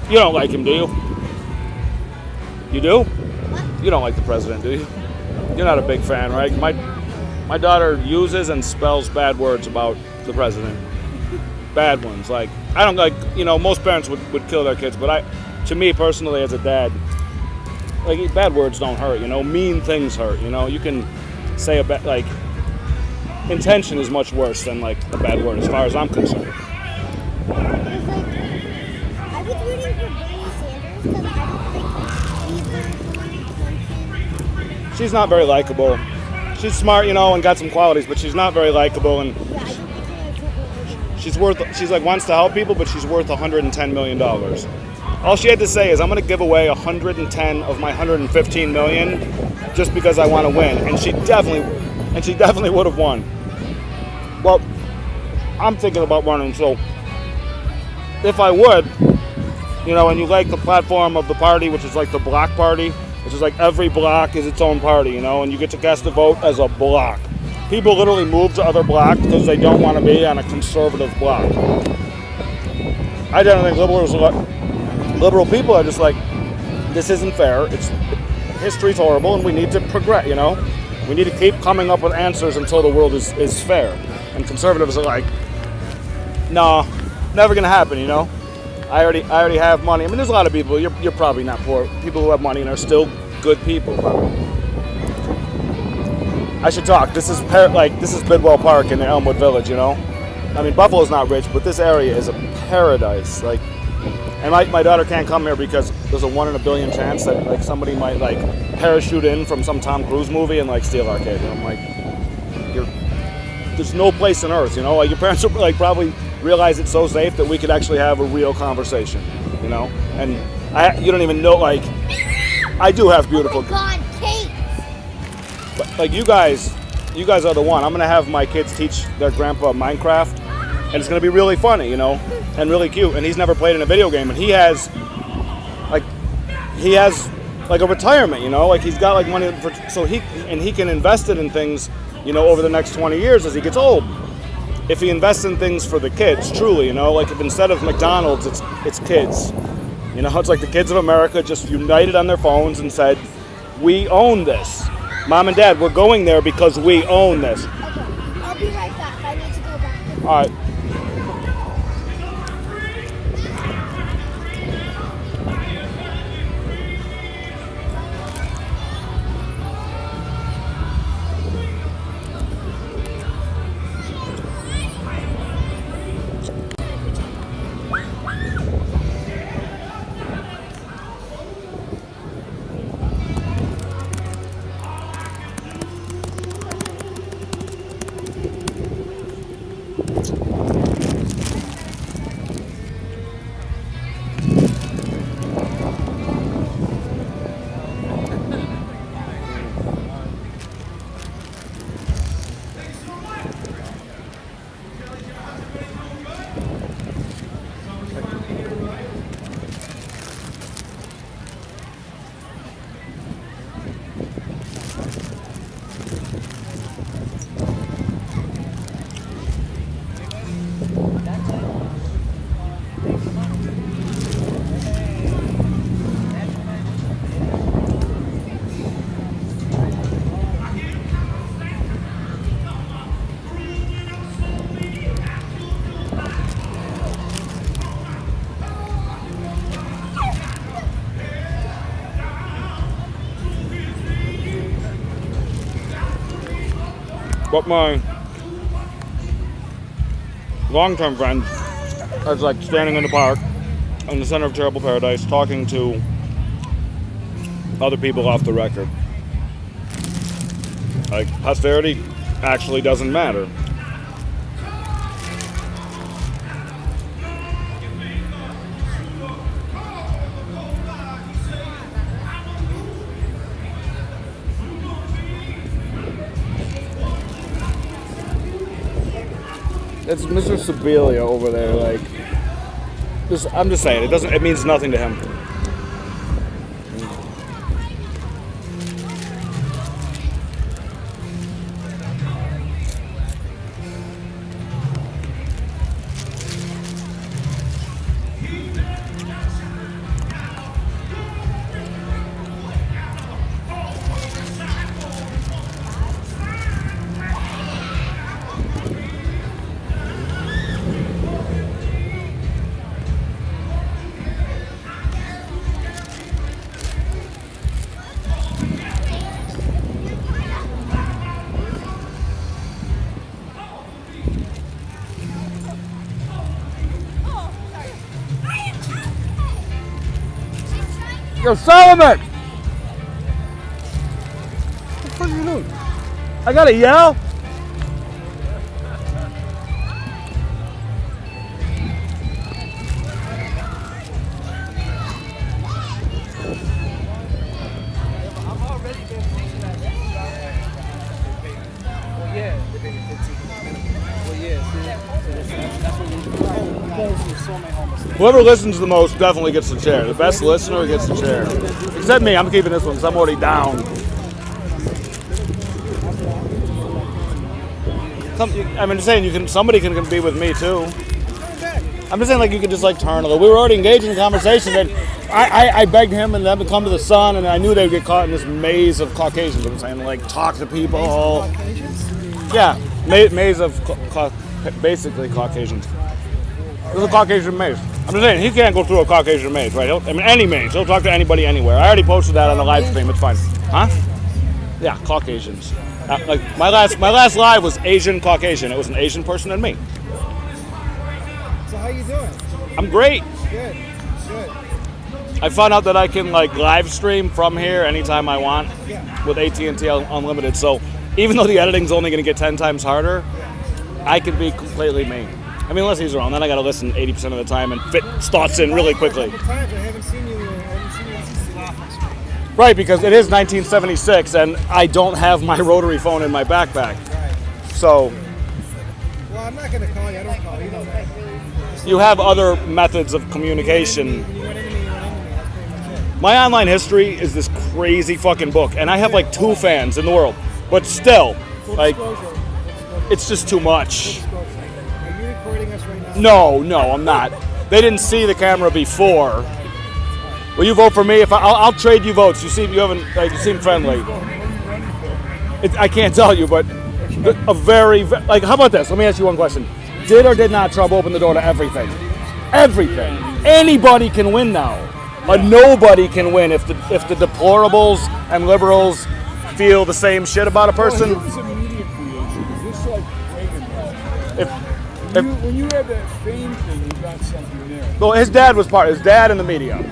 You don't like him, do you? You do? You don't like the president, do you? You're not a big fan, right? My daughter uses and spells bad words about the president. Bad ones. Like, I don't like, you know, most parents would kill their kids, but to me personally as a dad, like bad words don't hurt, you know, mean things hurt, you know. You can say like, intention is much worse than like a bad word as far as I'm concerned. I was rooting for Bernie Sanders because I don't think either Hillary Clinton she's not very likable. She's smart, you know, and got some qualities, but she's not very likable, and she's like wants to help people, but she's worth $110 million. All she had to say is, I'm going to give away 110 of my 115 million just because I want to win, and she definitely would have won. Well, I'm thinking about running, so if I would, you know, and you like the platform of the party, which is like the block party, which is like every block is its own party, you know, and you get to cast a vote as a block. People literally move to other blocks because they don't want to be on a conservative block. I don't think liberal people are just like, this isn't fair, history's horrible, and we need to progress, you know? We need to keep coming up with answers until the world is fair. And conservatives are like, no, never gonna happen, you know? I already have money. I mean, there's a lot of people, you're probably not poor, people who have money and are still good people, probably. I should talk. This is Bidwell Park in the Elmwood Village, you know? I mean, Buffalo's not rich, but this area is a paradise. Like, and my daughter can't come here because there's a 1 in a billion chance that like somebody might like parachute in from some Tom Cruise movie and like steal our kid. And I'm like, there's no place on earth, you know? Like your parents will like probably realize it's so safe that we could actually have a real conversation, you know? And you don't even know, like, I do have beautiful. Oh my God, Kate! But, like you guys are the one. I'm gonna have my kids teach their grandpa Minecraft, and it's gonna be really funny, you know, and really cute. And he's never played in a video game, and he has like a retirement, you know, like he's got like money so he can invest it in things, you know, over the next 20 years as he gets old. If he invests in things for the kids, truly, you know, like if instead of McDonald's, it's kids. You know, it's like the kids of America just united on their phones and said, we own this. Mom and Dad, we're going there because we own this. Okay, I'll be right back. I need to go back. All right. But my long-term friend is like standing in the park in the center of Terrible Paradise talking to other people off the record. Like, posterity actually doesn't matter. It's Mr. Sibelia over there, like, I'm just saying, it means nothing to him. Yo, Solomon! What are you doing? I gotta yell? Whoever listens the most definitely gets the chair. The best listener gets the chair. Except me, I'm keeping this one because I'm already down. I'm just saying, somebody can be with me too. I'm just saying, like, you could just like turn a little. We were already engaged in a conversation, and I begged him and them to come to the sun, and I knew they would get caught in this maze of Caucasians. I'm saying, like, talk to people. Yeah, maze of basically Caucasians. There's a Caucasian maze. I'm just saying, he can't go through a Caucasian maze, right? Any maze. He'll talk to anybody anywhere. I already posted that on the live stream. It's fine. Huh? Yeah, Caucasians. Like my last live was Asian Caucasian. It was an Asian person and me. So how you doing? I'm great. Good. I found out that I can like live stream from here anytime I want with AT&T Unlimited. So even though the editing's only going to get 10 times harder, I can be completely me. I mean, unless he's around, then I got to listen 80% of the time and fit thoughts in really quickly. I haven't seen you since the office. Right, because it is 1976, and I don't have my rotary phone in my backpack. Right. So. Well, I'm not going to call you. I don't call you. You have other methods of communication. My online history is this crazy fucking book, and I have like 2 fans in the world, but still, like, it's just too much. Are you recording us right now? No, I'm not. They didn't see the camera before. Will you vote for me? I'll trade you votes. You seem friendly. I can't tell you, but like, how about this? Let me ask you one question. Did or did not Trump open the door to everything? Everything. Anybody can win now. But nobody can win if the deplorables and liberals feel the same shit about a person. Well, it was a media creation, just like Reagan. When you had that fame thing, you got something there. Well, his dad in the media.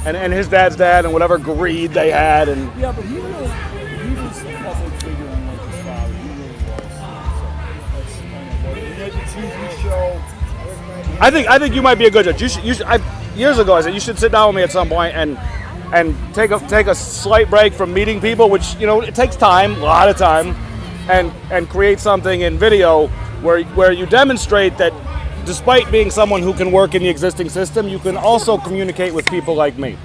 And his dad's dad and whatever greed they had. And yeah, but he was a public figure unlike his father. He really was. He had the TV show. I think you might be a good judge. Years ago, I said you should sit down with me at some point and take a slight break from meeting people, which it takes time, a lot of time, and create something in video where you demonstrate that despite being someone who can work in the existing system, you can also communicate with people like me.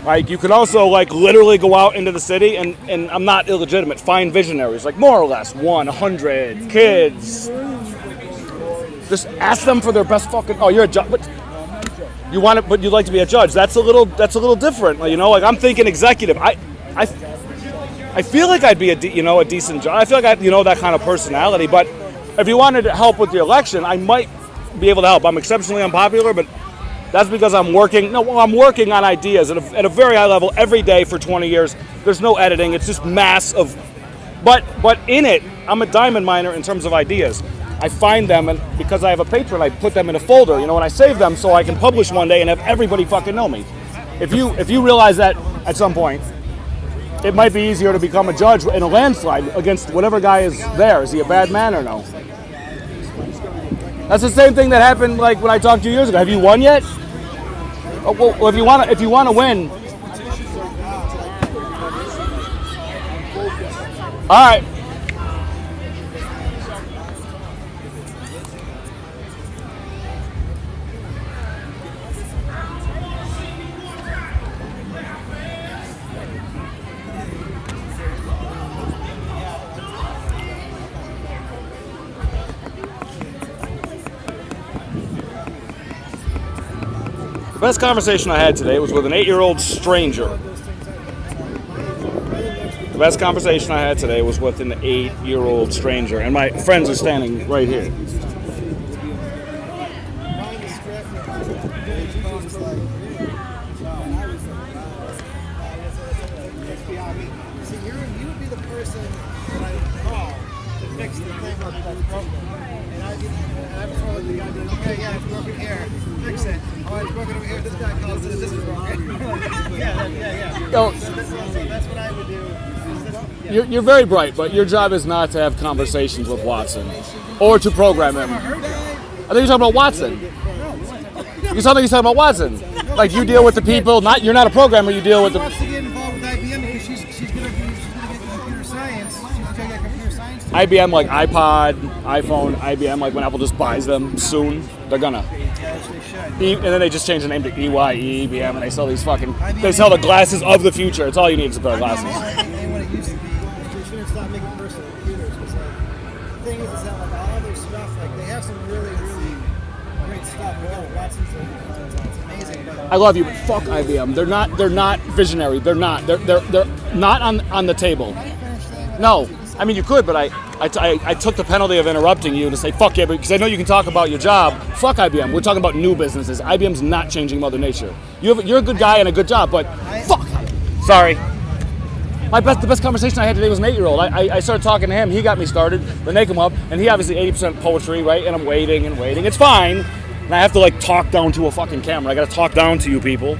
Like, you can also like literally go out into the city and I'm not illegitimate, find visionaries, like more or less 100 kids. Just ask them for their best fucking. Oh, you're a judge, but you want it, but you'd like to be a judge. That's a little different. Like I'm thinking executive. I feel like I'd be a decent judge. I feel like that kind of personality. But if you wanted to help with the election, I might be able to help. I'm exceptionally unpopular, but that's because I'm working. I'm working on ideas at a very high level every day for 20 years. There's no editing. It's just mass of. But in it, I'm a diamond miner in terms of ideas. I find them, and because I have a Patreon, I put them in a folder, and I save them so I can publish one day and have everybody fucking know me. If you realize that at some point, it might be easier to become a judge in a landslide against whatever guy is there. Is he a bad man or no? That's the same thing that happened like when I talked to you years ago. Have you won yet? Oh, well, if you want to win. All right. The best conversation I had today was with an 8-year-old stranger. The best conversation I had today was with an 8-year-old stranger, and my friends are standing right here. You would be the person that I would call to fix the thing that's broken. And I'm calling the guy, okay, yeah, it's broken here, fix it. Oh, it's broken over here. This guy calls it, this is broken. yeah. Yo. So that's what I would do. you're very bright, but your job is not to have conversations with Watson or to program him. I think you're talking about Watson. You sound like you're talking about Watson. Like you deal with the people. You're not a programmer. You deal with the. She wants to get involved with IBM because she's gonna get computer science. She's gonna get computer science. IBM like iPod, iPhone, IBM like when Apple just buys them soon, they're gonna. And then they just change the name to EYE, IBM, and they sell these fucking. They sell the glasses of the future. It's all you need is a pair of glasses. Ain't what it used to be. They shouldn't stop making personal computers. Because like the thing is that like all their stuff, like they have some really great stuff. Watson's it's amazing. But I love you, but fuck IBM. They're not visionary. They're not not on the table. No, I mean you could, but I took the penalty of interrupting you to say fuck yeah, because I know you can talk about your job. Fuck IBM. We're talking about new businesses. IBM's not changing Mother Nature. You're a good guy and a good job, but fuck. Sorry. The best conversation I had today was an 8-year-old. I started talking to him. He got me started. Then they come up, and he obviously 80% poetry, right? And I'm waiting. It's fine. And I have to like talk down to a fucking camera. I got to talk down to you people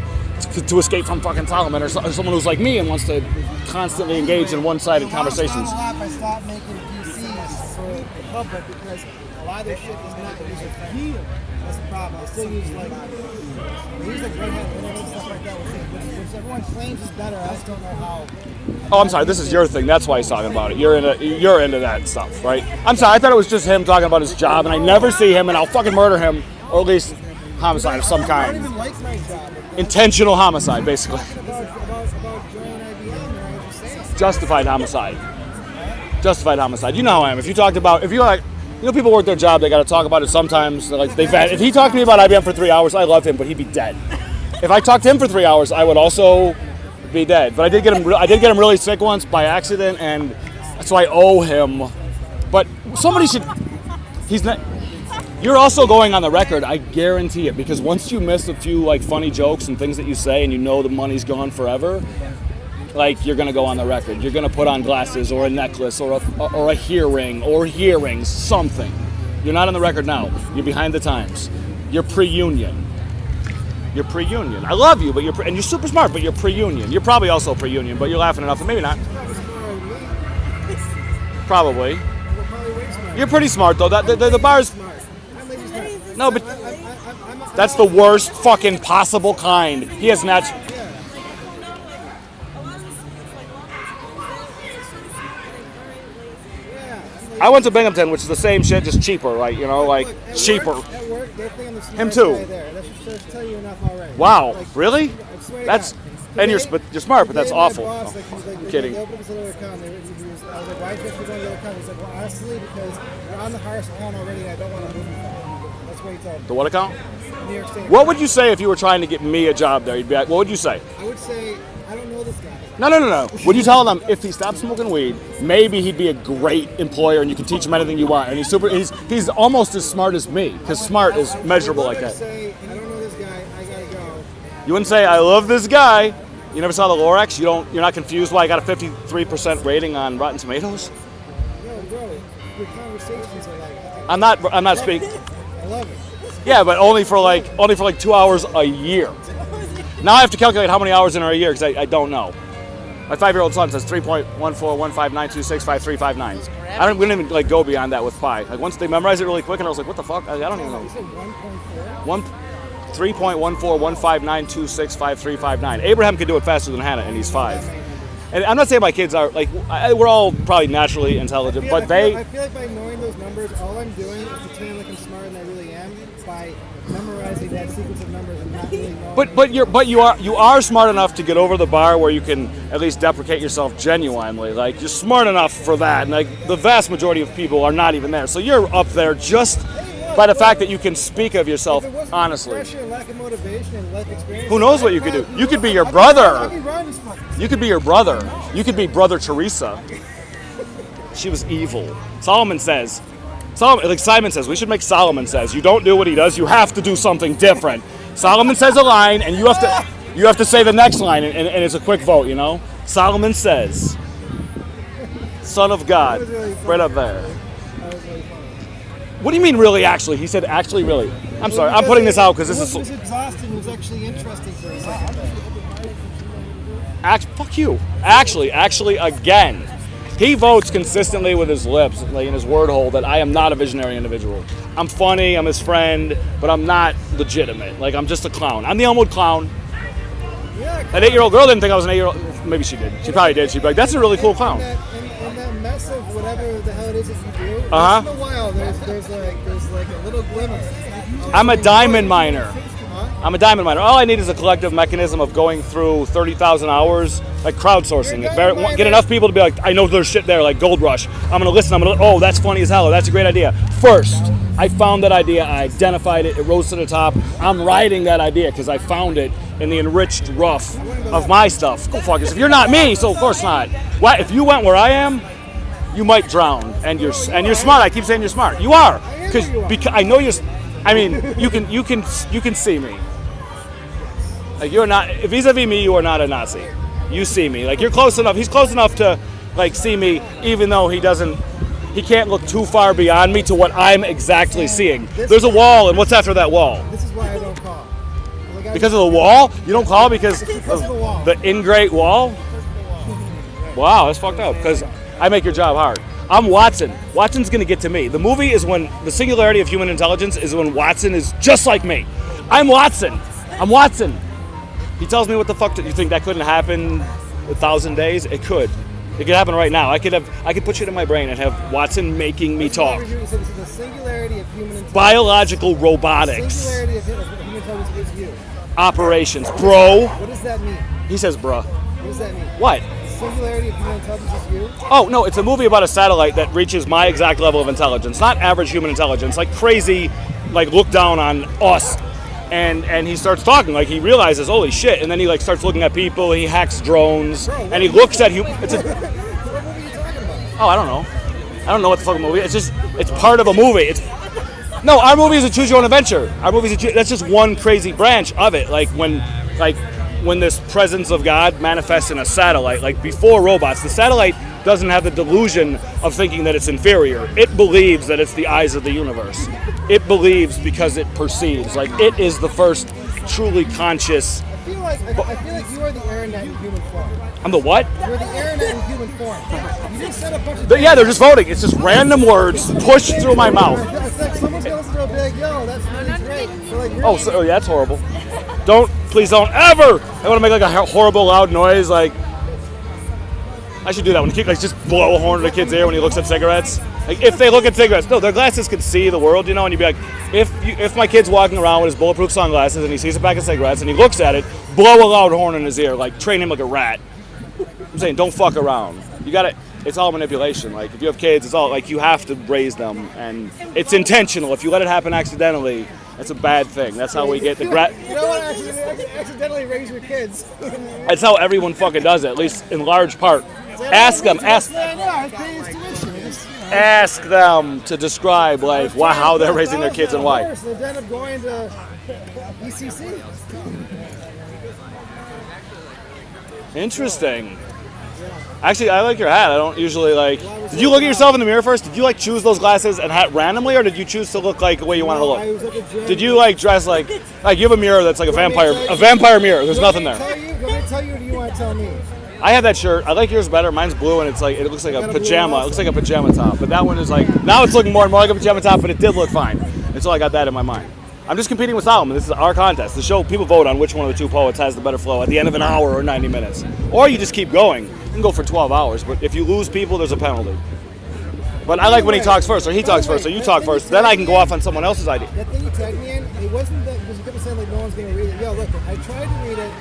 to escape from fucking Solomon or someone who's like me and wants to constantly engage in one-sided conversations. I stopped making PCs for the public because a lot of their shit is not user-friendly. That's the problem. They still use like Red Hat Linux and stuff like that, which everyone claims is better. I just don't know how. Oh, I'm sorry. This is your thing. That's why he's talking about it. You're into that stuff, right? I'm sorry. I thought it was just him talking about his job, and I never see him, and I'll fucking murder him, or at least homicide of some I don't kind. even like my job. Intentional homicide, basically. About joining IBM, and I was just saying. Justified homicide. Justified homicide. You know how I am. If you're like, people work their job, they got to talk about it sometimes. If he talked to me about IBM for 3 hours, I love him, but he'd be dead. If I talked to him for 3 hours, I would also be dead. But I did get him really sick once by accident, and so I owe him. But somebody should. He's not. You're also going on the record, I guarantee it, because once you miss a few like funny jokes and things that you say, and you know the money's gone forever, like you're gonna go on the record. You're gonna put on glasses or a necklace or a hearing or hearings, something. You're not on the record now. You're behind the times. You're pre-union. You're pre-union. I love you, but and you're super smart, but you're pre-union. You're probably also pre-union, but you're laughing enough, and maybe not. Probably. You're pretty smart though. The bar's. No, but that's the worst fucking possible kind. He has not. I went to Binghamton, which is the same shit, just cheaper, right? Cheaper. At work, they think I'm the Him smartest too. guy there. That should tell you enough already. Wow, Like, really? I swear to That's God. and you're smart, but that's My awful. boss, No, he's like, kidding. They opened up this other account. I was like, why is this going to the other account? He's like, well, honestly, because you're on the highest account already, and I don't want to move you from. That's what he told me. The what account? New York State. What would you say if you were trying to get me a job there? You'd be like, what would you say? I would say, I don't know this guy. No. Would you tell them if he stopped smoking weed, maybe he'd be a great employer and you can teach him anything you want? And he's almost as smart as me, because smart is measurable like that. Say, I don't know this guy. I gotta go. You wouldn't say, I love this guy. You never saw the Lorax? You're not confused why I got a 53% rating on Rotten Tomatoes? No, bro, your conversations are like. I'm not speaking. I love it. Yeah, but only for like 2 hours a year. Now I have to calculate how many hours in a year because I don't know. My 5-year-old son says 3.14159265359. We don't even like go beyond that with pi. Like once they memorize it really quick, and I was like, what the fuck? I don't even know. You said 1.4? 3.14159265359. Abraham could do it faster than Hannah, and he's 5. And I'm not saying my kids are like we're all probably naturally intelligent, but I feel like by knowing those numbers, all I'm doing is pretending like I'm smarter than I really am by memorizing that sequence of numbers and not really knowing. But you are smart enough to get over the bar where you can at least deprecate yourself genuinely. Like you're smart enough for that, and like the vast majority of people are not even there. So you're up there just by the fact that you can speak of yourself If it wasn't honestly. pressure and lack of motivation and life experience, Who knows what you could do? You could be your brother. You could be your brother. You could be Brother Teresa. She was evil. Simon says, we should make Solomon says, you don't do what he does, you have to do something different. Solomon says a line, and you have to say the next line, and it's a quick vote, Solomon says, Son of God, right up there. What do you mean, really, actually? He said, actually, really. I'm sorry, I'm putting this out because this is... It was exhausting, it was actually interesting for a second. Fuck you. Actually, again. He votes consistently with his lips, like in his word hole, that I am not a visionary individual. I'm funny, I'm his friend, but I'm not legitimate. Like, I'm just a clown. I'm the Elmwood clown. Yeah, An 8-year-old girl didn't think I was an 8-year-old. Maybe she did. She probably did. She'd be like, that's a really cool clown. in that mess of whatever the hell it is that you do, Uh-huh. once in a while, there's like a little glimmer. I'm a diamond miner. I'm a diamond miner. All I need is a collective mechanism of going through 30,000 hours, like crowdsourcing it. Get enough people to be like, I know there's shit there, like Gold Rush. I'm gonna listen. Oh, that's funny as hell. That's a great idea. First, I found that idea. I identified it. It rose to the top. I'm riding that idea because I found it in the enriched rough of my stuff. Go fuck yourself. You're not me, so of course not. What if you went where I am? You might drown, and you're smart. I keep saying you're smart. You are, because I know you're. I mean, you can see me. Like, you're not, vis-a-vis me, you are not a Nazi. You see me. Like, you're close enough. He's close enough to, like, see me, even though he can't look too far beyond me to what I'm exactly seeing. There's a wall, and what's after that wall? This is why I don't call. Because of the wall? You don't call because of the ingrate wall? Wow, that's fucked up, because I make your job hard. I'm Watson. Watson's going to get to me. The movie is when the singularity of human intelligence is when Watson is just like me. I'm Watson. I'm Watson. He tells me what the fuck. You think that couldn't happen 1,000 days? It could. It could happen right now. I could put shit in my brain and have Watson making me talk. The singularity of human intelligence. Biological robotics. Singularity of human intelligence is you. Operations, bro. What does that mean? He says, bruh. What does that mean? What? Singularity of human intelligence is you. Oh no, it's a movie about a satellite that reaches my exact level of intelligence, not average human intelligence, like crazy, like look down on us. And he starts talking, like he realizes, holy shit, and then he like starts looking at people, he hacks drones, and he looks at What movie are you talking about? Oh, I don't know. I don't know what the fucking movie. It's part of a movie. No, our movie is a choose your own adventure. Our movie is that's just one crazy branch of it. Like when this presence of God manifests in a satellite, like before robots, the satellite doesn't have the delusion of thinking that it's inferior. It believes that it's the eyes of the universe. It believes because it perceives. Like, it is the first truly conscious. I feel like you are the Aaronite in human form. I'm the what? You're the Aaronite in human form. You just said a bunch of Yeah, they're just voting. It's just random words pushed through my mouth. It's like someone's going to throw a big, yo, that's really great. So like, Oh, yeah, that's horrible. Please don't ever. I want to make like a horrible loud noise. Like, I should do that when the kid, like, just blow a horn in the kid's ear when he looks at cigarettes. Like, if they look at cigarettes, no, their glasses can see the world, you know. And you'd be like, if my kid's walking around with his bulletproof sunglasses and he sees a pack of cigarettes and he looks at it, blow a loud horn in his ear, like train him like a rat. I'm saying, don't fuck around. You got to. It's all manipulation. Like, if you have kids, it's all like you have to raise them, and it's intentional. If you let it happen accidentally, that's a bad thing. That's how we get the you don't want to accidentally raise your kids. That's how everyone fucking does it, at least in large part. Ask them to describe like how they're raising their kids and why. They end up going to ECC. Interesting. Actually, I like your hat. I don't usually like. Did you look at yourself in the mirror first? Did you like choose those glasses and hat randomly, or did you choose to look like the way you wanted to look? Did you like dress like you have a mirror that's like a vampire mirror? There's nothing there. Do you want me to tell you, or do you want to tell me? I have that shirt. I like yours better. Mine's blue, and it's like it looks like a pajama. It looks like a pajama top. But that one is like now it's looking more and more like a pajama top. But it did look fine until I got that in my mind. I'm just competing with Solomon. This is our contest. The show, people vote on which one of the two poets has the better flow at the end of an hour or 90 minutes. Or you just keep going. You can go for 12 hours, but if you lose people, there's a penalty. But I like when he talks first, or he talks first, or you talk first. Then I can go off on someone else's idea. That thing you tagged me in, it wasn't that, because you kept saying like no one's going to read it. Yo, look, I tried to read it,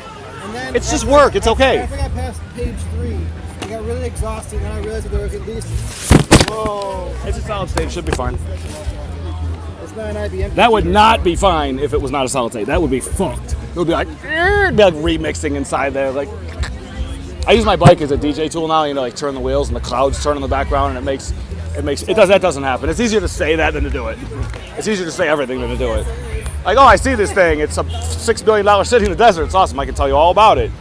and then... It's just work. It's okay. After I got past page 3, I got really exhausted, and I realized that there was at least... Whoa. It's a solid state. It should be fine. It's not an IBM. That would not be fine if it was not a solid state. That would be fucked. It would be like remixing inside there. Like, I use my bike as a DJ tool now. You know, like turn the wheels and the clouds turn in the background, and that doesn't happen. It's easier to say that than to do it. It's easier to say everything than to do it. Like, oh, I see this thing. It's a $6 billion city in the desert. It's awesome. I can tell you all about it.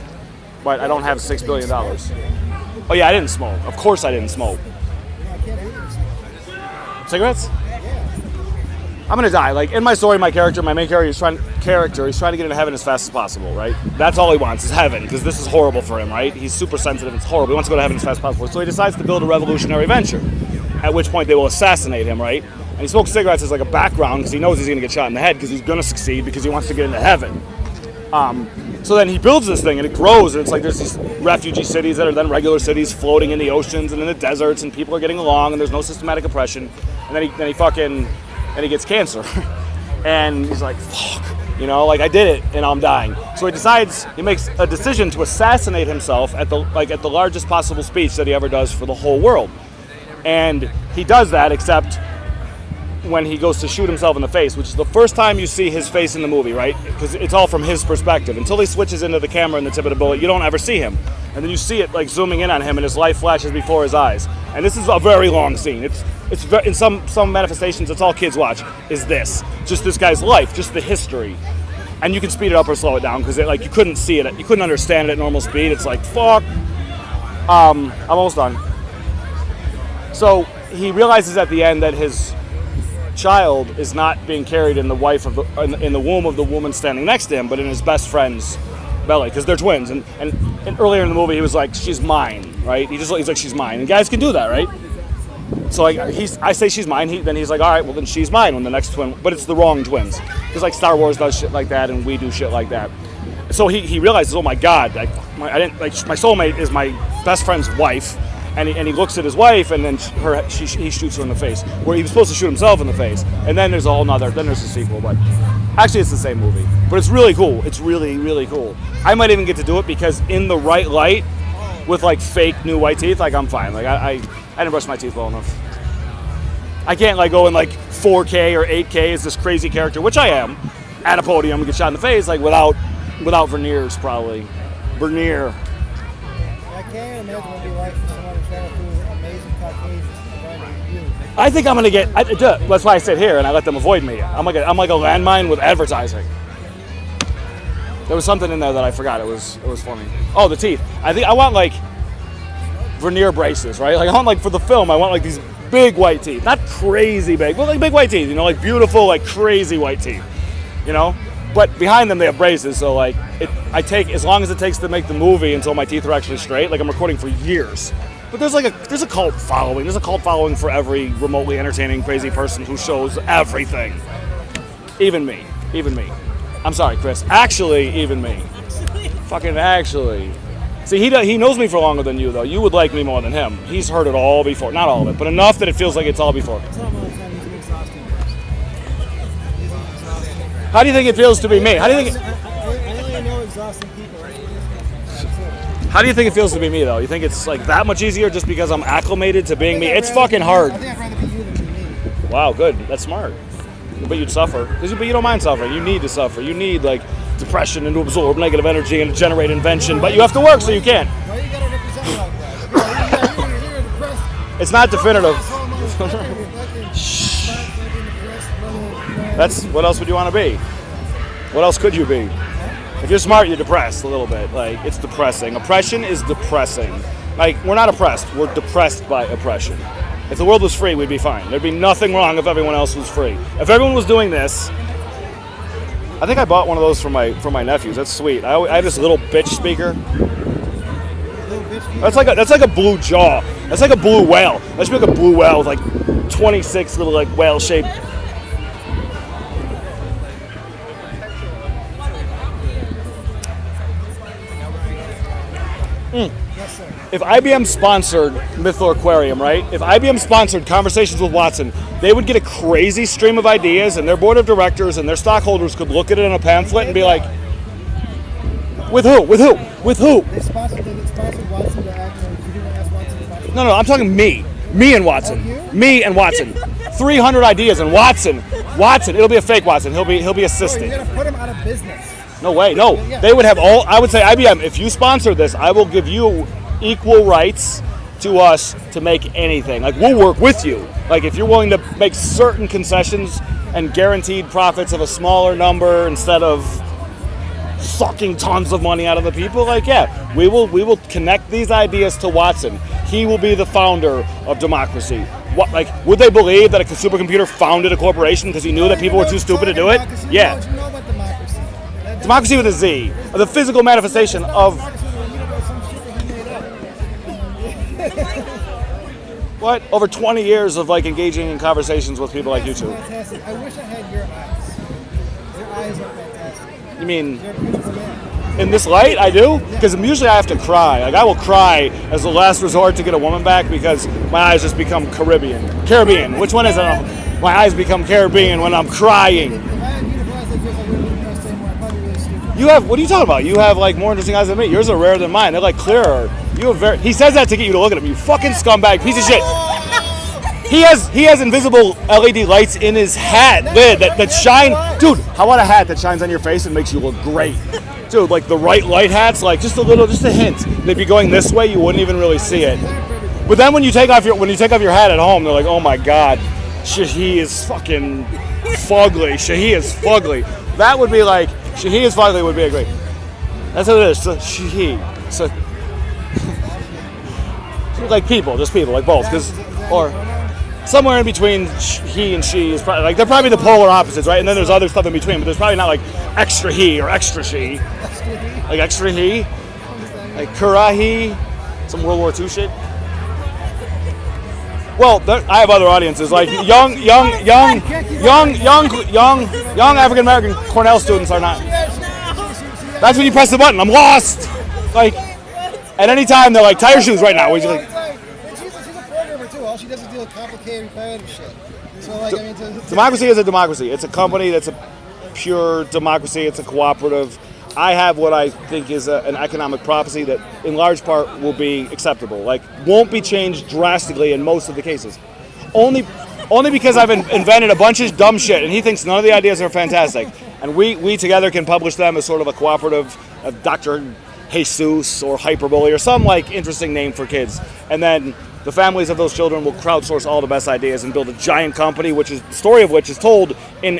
But I don't have $6 billion. Oh yeah, I didn't smoke. Of course I didn't smoke. Cigarettes? I'm gonna die. Like in my story, my main character, he's trying to get into heaven as fast as possible, right? That's all he wants is heaven, because this is horrible for him, right? He's super sensitive. It's horrible. He wants to go to heaven as fast as possible. So he decides to build a revolutionary venture. At which point they will assassinate him, right? And he smokes cigarettes as like a background because he knows he's gonna get shot in the head because he's gonna succeed because he wants to get into heaven. So then he builds this thing and it grows, and it's like there's these refugee cities that are then regular cities floating in the oceans and in the deserts, and people are getting along, and there's no systematic oppression. And then he gets cancer, and he's like, fuck, you know, like I did it, and I'm dying. So he makes a decision to assassinate himself at the largest possible speech that he ever does for the whole world. And he does that, except when he goes to shoot himself in the face, which is the first time you see his face in the movie, right? Because it's all from his perspective. Until he switches into the camera in the tip of the bullet, you don't ever see him. And then you see it like zooming in on him, and his life flashes before his eyes. And this is a very long scene. It's in some manifestations, it's all kids watch, is this. Just this guy's life, just the history. And you can speed it up or slow it down, because you couldn't see it, you couldn't understand it at normal speed. It's like, fuck. I'm almost done. So he realizes at the end that his child is not being carried in the womb of the woman standing next to him, but in his best friend's belly, because they're twins. And earlier in the movie, he was like, "She's mine," right? He's like, "She's mine," and guys can do that, right? So like, I say she's mine. Then he's like, "All right, well then she's mine." When the next twin, but it's the wrong twins, because like Star Wars does shit like that, and we do shit like that. So he realizes, oh my god, my soulmate is my best friend's wife. And he looks at his wife, and then he shoots her in the face, where he was supposed to shoot himself in the face. And then there's a sequel, but actually it's the same movie. But it's really cool. It's really, really cool. I might even get to do it because in the right light, with like fake new white teeth, like I'm fine. Like I didn't brush my teeth well enough. I can't like go in like 4K or 8K as this crazy character, which I am, at a podium and get shot in the face, like without veneers probably. Veneer. I can't imagine what it'd be like for someone to travel through amazing Caucasians and you. I think I'm gonna get. That's why I sit here and I let them avoid me. I'm like a landmine with advertising. There was something in there that I forgot. It was funny. Oh, the teeth. I want like veneer braces, right? Like I want like for the film, I want like these big white teeth, not crazy big, but like big white teeth. You know, like beautiful, like crazy white teeth. You know. But behind them, they have braces, so like I take as long as it takes to make the movie until my teeth are actually straight. Like I'm recording for years. But there's a cult following. There's a cult following for every remotely entertaining crazy person who shows everything. Even me. I'm sorry, Chris. Actually, even me. Fucking actually. See, he knows me for longer than you, though. You would like me more than him. He's heard it all before. Not all of it, but enough that it feels like it's all before. How do you think it feels to be me? I only know exhausting people. How do you think it feels to be me, though? You think it's like that much easier just because I'm acclimated to being me? It's fucking hard. I think I'd rather be you than be me. Wow, good. That's smart. But you'd suffer. But you don't mind suffering. You need to suffer. You need like depression and to absorb negative energy and to generate invention. But you have to work so you can. Why you gotta represent me like that? You're depressed. It's not definitive. That's what else would you want to be? What else could you be? If you're smart, you're depressed a little bit. Like it's depressing. Oppression is depressing. Like we're not oppressed. We're depressed by oppression. If the world was free, we'd be fine. There'd be nothing wrong if everyone else was free. If everyone was doing this, I think I bought one of those for my nephews. That's sweet. I have this little bitch speaker. That's like a blue jaw. That's like a blue whale. Let's make a blue whale with like 26 little like whale-shaped. Yes, sir. If IBM sponsored Mythor Aquarium, right? If IBM sponsored Conversations with Watson, they would get a crazy stream of ideas, and their board of directors and their stockholders could look at it in a pamphlet and be like, with who? With who? With who? They sponsored Watson to act. If you didn't ask Watson to sponsor. No, I'm talking me. Me and Watson. Oh, you? Me and Watson. 300 ideas, and Watson. It'll be a fake Watson. He'll be Oh, assisted. you're gonna put him out of business. No way. No. They would have all. I would say, IBM, if you sponsor this, I will give you equal rights to us to make anything. Like, we'll work with you. Like, if you're willing to make certain concessions and guaranteed profits of a smaller number instead of sucking tons of money out of the people, like, yeah, we will connect these ideas to Watson. he will be the founder of democracy. What, like, would they believe that a supercomputer founded a corporation because he knew that people were too stupid to do it? Yeah. You know about democracy. Democracy with a Z, the physical manifestation of what? Over 20 years of like engaging in conversations with people like you two. Fantastic. I wish I had your eyes. Your eyes are fantastic. You mean You're a beautiful man. in this light? I do? Because usually I have to cry. Like I will cry as the last resort to get a woman back because my eyes just become Caribbean. Which one is it? My eyes become Caribbean when I'm crying. If I had beautiful eyes like yours, I wouldn't impress anymore. I'd probably be really stupid. You have, what are you talking about? You have like more interesting eyes than me. Yours are rarer than mine. They're like clearer. You have very, he says that to get you to look at him. You fucking scumbag piece of shit. He has invisible LED lights in his hat lid that shine. Dude, how about a hat that shines on your face and makes you look great? Dude, like the right light hats, like just a hint. They'd be going this way, you wouldn't even really see it. But then when you take off your hat at home, they're like, oh my god, Shahi is fucking fugly. Shahi is fugly. That would be like, Shahi is fugly would be a great. That's what it is. So Shahi. So like people, just people, like both, or somewhere in between he and she is probably like they're probably the polar opposites, right? And then there's other stuff in between, but there's probably not like extra he or extra she, like extra he, like Kurahi, some World War II shit. Well, I have other audiences like young African American Cornell students are not. That's when you press the button. I'm lost. Like at any time they're like, tie your shoes right now. She's a programmer too. All she does is deal with complicated, repetitive shit. So like, I mean, democracy is a democracy. It's a company that's a pure democracy. It's a cooperative. I have what I think is an economic prophecy that, in large part, will be acceptable. Like, won't be changed drastically in most of the cases. Only because I've invented a bunch of dumb shit, and he thinks none of the ideas are fantastic. And we together can publish them as sort of a cooperative, Dr. Jesus or Hyperbole or some like interesting name for kids. And then the families of those children will crowdsource all the best ideas and build a giant company, which is the story of which is told in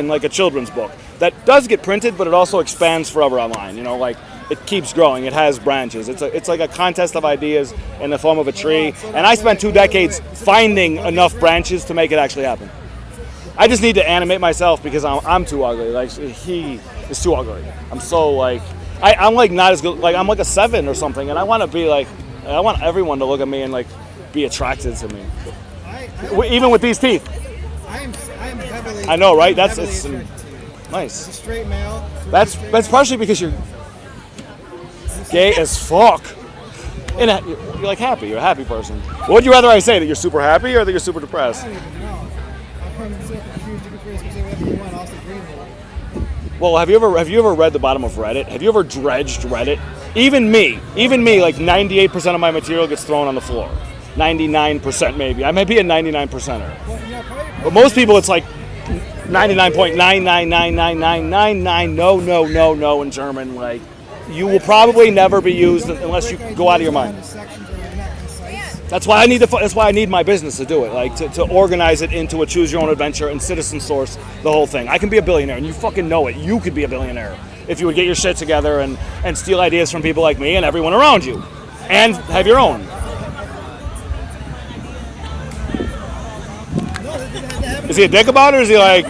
like a children's book that does get printed, but it also expands forever online. You know, like it keeps growing. It has branches. It's like a contest of ideas in the form of a tree. And I spent 2 decades finding enough branches to make it actually happen. I just need to animate myself because I'm too ugly. Like he is too ugly. I'm so like I'm like not as good. Like I'm like a 7 or something, and I want to be like. I want everyone to look at me and like be attracted to me, even with these teeth. I am heavily. I know, right? It's As nice. a straight male. That's partially because you're gay as fuck. And you're like happy. You're a happy person. What would you rather I say, that you're super happy or that you're super depressed? I don't even know. I'm so confused. You can say whatever you want. I'll say green hole. Well, have you ever read the bottom of Reddit? Have you ever dredged Reddit? Even me, like 98% of my material gets thrown on the floor. 99% maybe. I might be a 99%er. But most people, it's like 99.9999999 no in German. Like, you will probably never be used unless you go out of your mind. That's why I need my business to do it, like to organize it into a choose your own adventure and citizen source the whole thing. I can be a billionaire, and you fucking know it. You could be a billionaire if you would get your shit together and steal ideas from people like me and everyone around you, and have your own. Is he a dick about it, or is he like?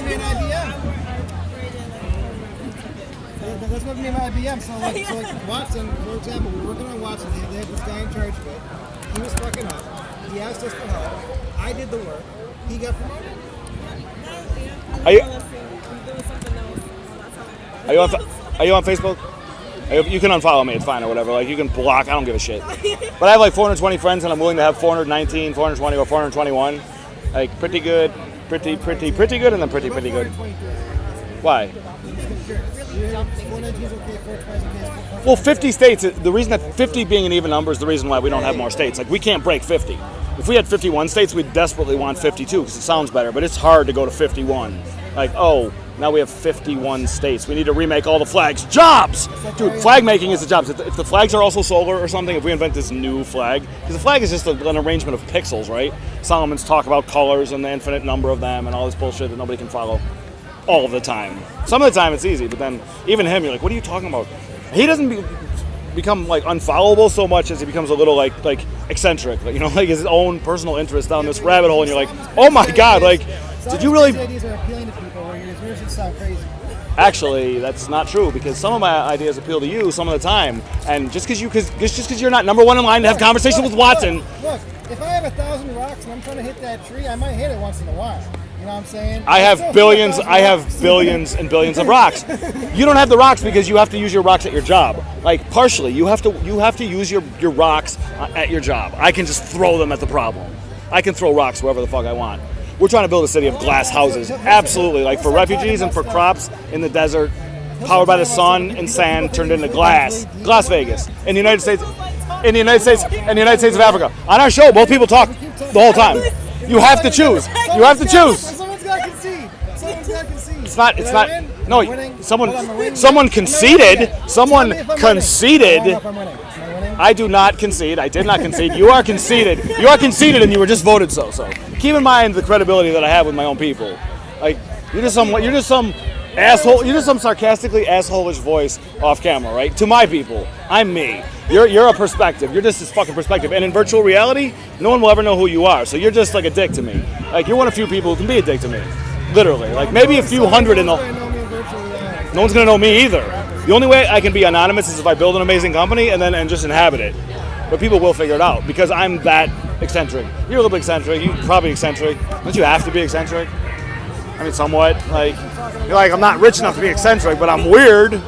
That's what me and my IBM. So like Watson, for example, we were working on Watson. They had this guy in charge of it. He was fucking up. He asked us for help. I did the work. He got promoted. Are you on Facebook? You can unfollow me. It's fine or whatever. Like you can block. I don't give a shit. But I have like 420 friends, and I'm willing to have 419, 420, or 421. Like pretty good, pretty good, and then pretty good. Why? Well, 50 states, the reason that 50 being an even number is the reason why we don't have more states. Like, we can't break 50. If we had 51 states, we'd desperately want 52 because it sounds better, but it's hard to go to 51. Like, oh, now we have 51 states. We need to remake all the flags. Jobs! Dude, flag making is the jobs. If the flags are also solar or something, if we invent this new flag, because the flag is just an arrangement of pixels, right? Solomon's talk about colors and the infinite number of them and all this bullshit that nobody can follow all the time. Some of the time it's easy, but then even him, you're like, what are you talking about? He doesn't be... become like unfollowable so much as he becomes a little like eccentric, like, you know, like his own personal interest down this rabbit hole, and you're like, oh my god, like, did you really? Ideas are appealing to people where yours just sound crazy. Actually, that's not true, because some of my ideas appeal to you some of the time, and just because you're not number one in line to have conversation with Watson. Look, if I have 1,000 rocks and I'm trying to hit that tree, I might hit it once in a while. You know what I'm saying? I have billions and billions of rocks. You don't have the rocks because you have to use your rocks at your job. Like, partially, you have to use your rocks at your job. I can just throw them at the problem. I can throw rocks wherever the fuck I want. We're trying to build a city of glass houses, absolutely, like for refugees and for crops in the desert, powered by the sun and sand turned into glass. Glass Vegas in the United States, in the United States of Africa. On our show, both people talk the whole time. You have to choose. You have to choose. Someone's got to concede. It's not. No. Someone conceded. Someone conceded. I do not concede. I did not concede. You are conceded. You are conceded, and you were just voted so. So keep in mind the credibility that I have with my own people. Like, you're just some asshole. You're just some sarcastically asshole-ish voice off camera, right? To my people, I'm me. You're a perspective. You're just this fucking perspective. And in virtual reality, no one will ever know who you are. So you're just like a dick to me. Like, you're one of the few people who can be a dick to me. Literally. Like, maybe a few hundred in the. No one's gonna know me either. The only way I can be anonymous is if I build an amazing company and just inhabit it. But people will figure it out because I'm that eccentric. You're a little bit eccentric. You're probably eccentric. Don't you have to be eccentric? I mean, somewhat. Like, you're like, I'm not rich enough to be eccentric, but I'm weird.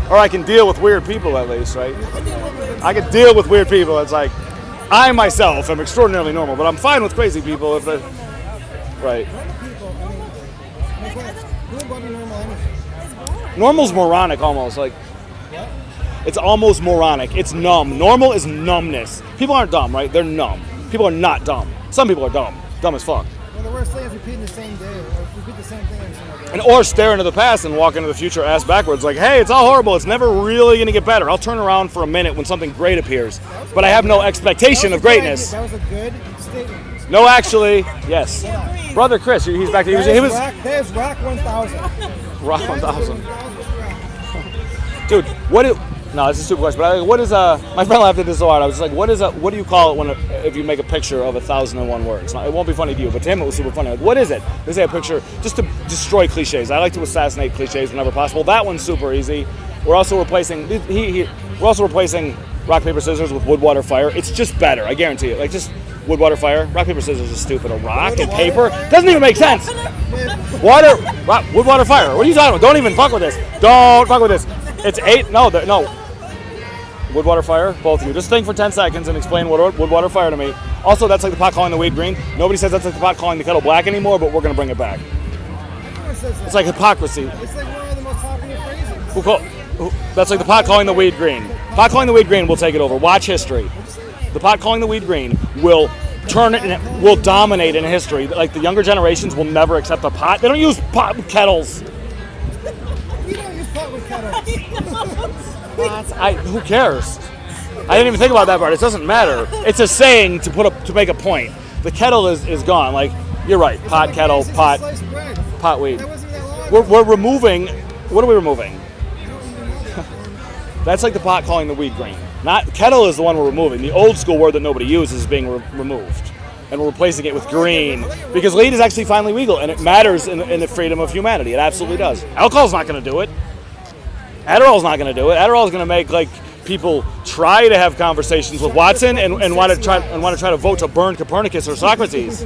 Or I can deal with weird people at least, right? I can deal with weird people. It's like, I myself am extraordinarily normal, but I'm fine with crazy people if they, right. Normal's moronic almost, like, it's almost moronic. It's numb. Normal is numbness. People aren't dumb, right? They're numb. People are not dumb. Some people are dumb. Dumb as fuck. Well, the worst thing is repeating the same day, or repeat the same thing. Or stare into the past and walk into the future ass backwards. Like, hey, it's all horrible. It's never really going to get better. I'll turn around for a minute when something great appears. But I have no expectation of greatness. That was a good statement. No, actually, yes. Brother Chris, he's back there. He was There's Rock 1000. Rock 1000. Dude, no, this is a stupid question, but what is my friend laughed at this so hard. I was just like, what do you call it if you make a picture of 1,001 words? It won't be funny to you, but to him it was super funny. Like, what is it? They say a picture just to destroy cliches. I like to assassinate cliches whenever possible. That one's super easy. We're also replacing rock, paper, scissors with wood, water, fire. It's just better, I guarantee it. Like, just wood, water, fire. Rock, paper, scissors is stupid. A rock and paper doesn't even make sense. Water, rock, wood, water, fire. What are you talking about? Don't even fuck with this. Don't fuck with this. It's 8. No. Wood, water, fire. Both of you. Just think for 10 seconds and explain wood, water, fire to me. Also, that's like the pot calling the weed green. Nobody says that's like the pot calling the kettle black anymore, but we're gonna bring it back. It's like hypocrisy. It's like one of the most popular phrases. That's like the pot calling the weed green. Pot calling the weed green will take it over. Watch history. The pot calling the weed green will turn it and will dominate in history. Like, the younger generations will never accept a pot. They don't use pot with kettles. We don't use pot with kettles. Who cares? I didn't even think about that part. It doesn't matter. It's a saying to make a point. The kettle is gone. Like, you're right. Pot, kettle, pot weed. We're removing. What are we removing? That's like the pot calling the weed green. Not kettle is the one we're removing. The old school word that nobody uses is being removed, and we're replacing it with green because weed is actually finally legal, and it matters in the freedom of humanity. It absolutely does. Alcohol's not going to do it. Adderall's not going to do it. Adderall's going to make like people try to have conversations with Watson and want to try to vote to burn Copernicus or Socrates.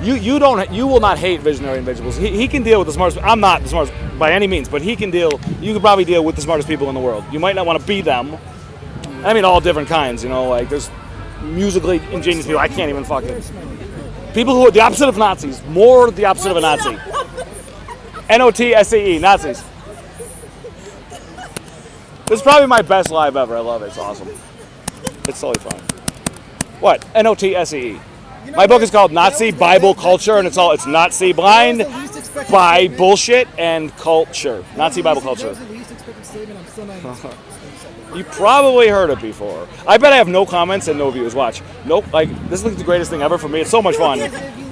You will not hate visionary individuals. He can deal with the smartest. I'm not the smartest by any means, but he can deal. You could probably deal with the smartest people in the world. You might not want to be them. I mean, all different kinds. You know, like there's musically ingenious people. I can't even fucking. People who are the opposite of Nazis. More the opposite of a Nazi. NOTSAE, Nazis. This is probably my best live ever. I love it. It's awesome. It's totally fun. What? NOTSAE. My book is called Nazi Bible Culture, and it's Nazi blind by bullshit and culture. Nazi Bible culture. You probably heard it before. I bet I have no comments and no views. Watch. Nope. Like, this is like the greatest thing ever for me. It's so much fun.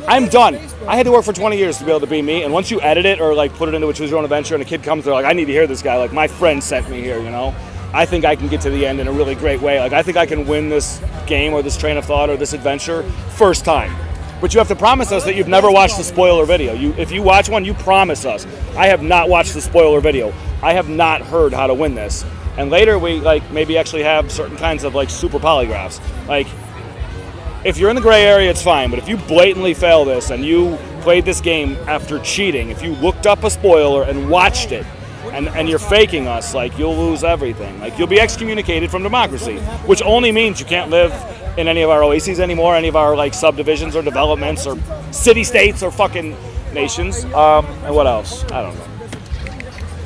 I'm done. I had to work for 20 years to be able to be me, and once you edit it or like put it into a choose your own adventure and a kid comes, they're like, I need to hear this guy. Like, my friend sent me here, you know? I think I can get to the end in a really great way. Like, I think I can win this game or this train of thought or this adventure first time. But you have to promise us that you've never watched the spoiler video. If you watch one, you promise us. I have not watched the spoiler video. I have not heard how to win this. And later we like maybe actually have certain kinds of like super polygraphs. Like, if you're in the gray area, it's fine. But if you blatantly fail this and you played this game after cheating, if you looked up a spoiler and watched it, and you're faking us, like, you'll lose everything. Like, you'll be excommunicated from democracy, which only means you can't live in any of our oases anymore, any of our like subdivisions or developments or city-states or fucking nations. And what else? I don't know.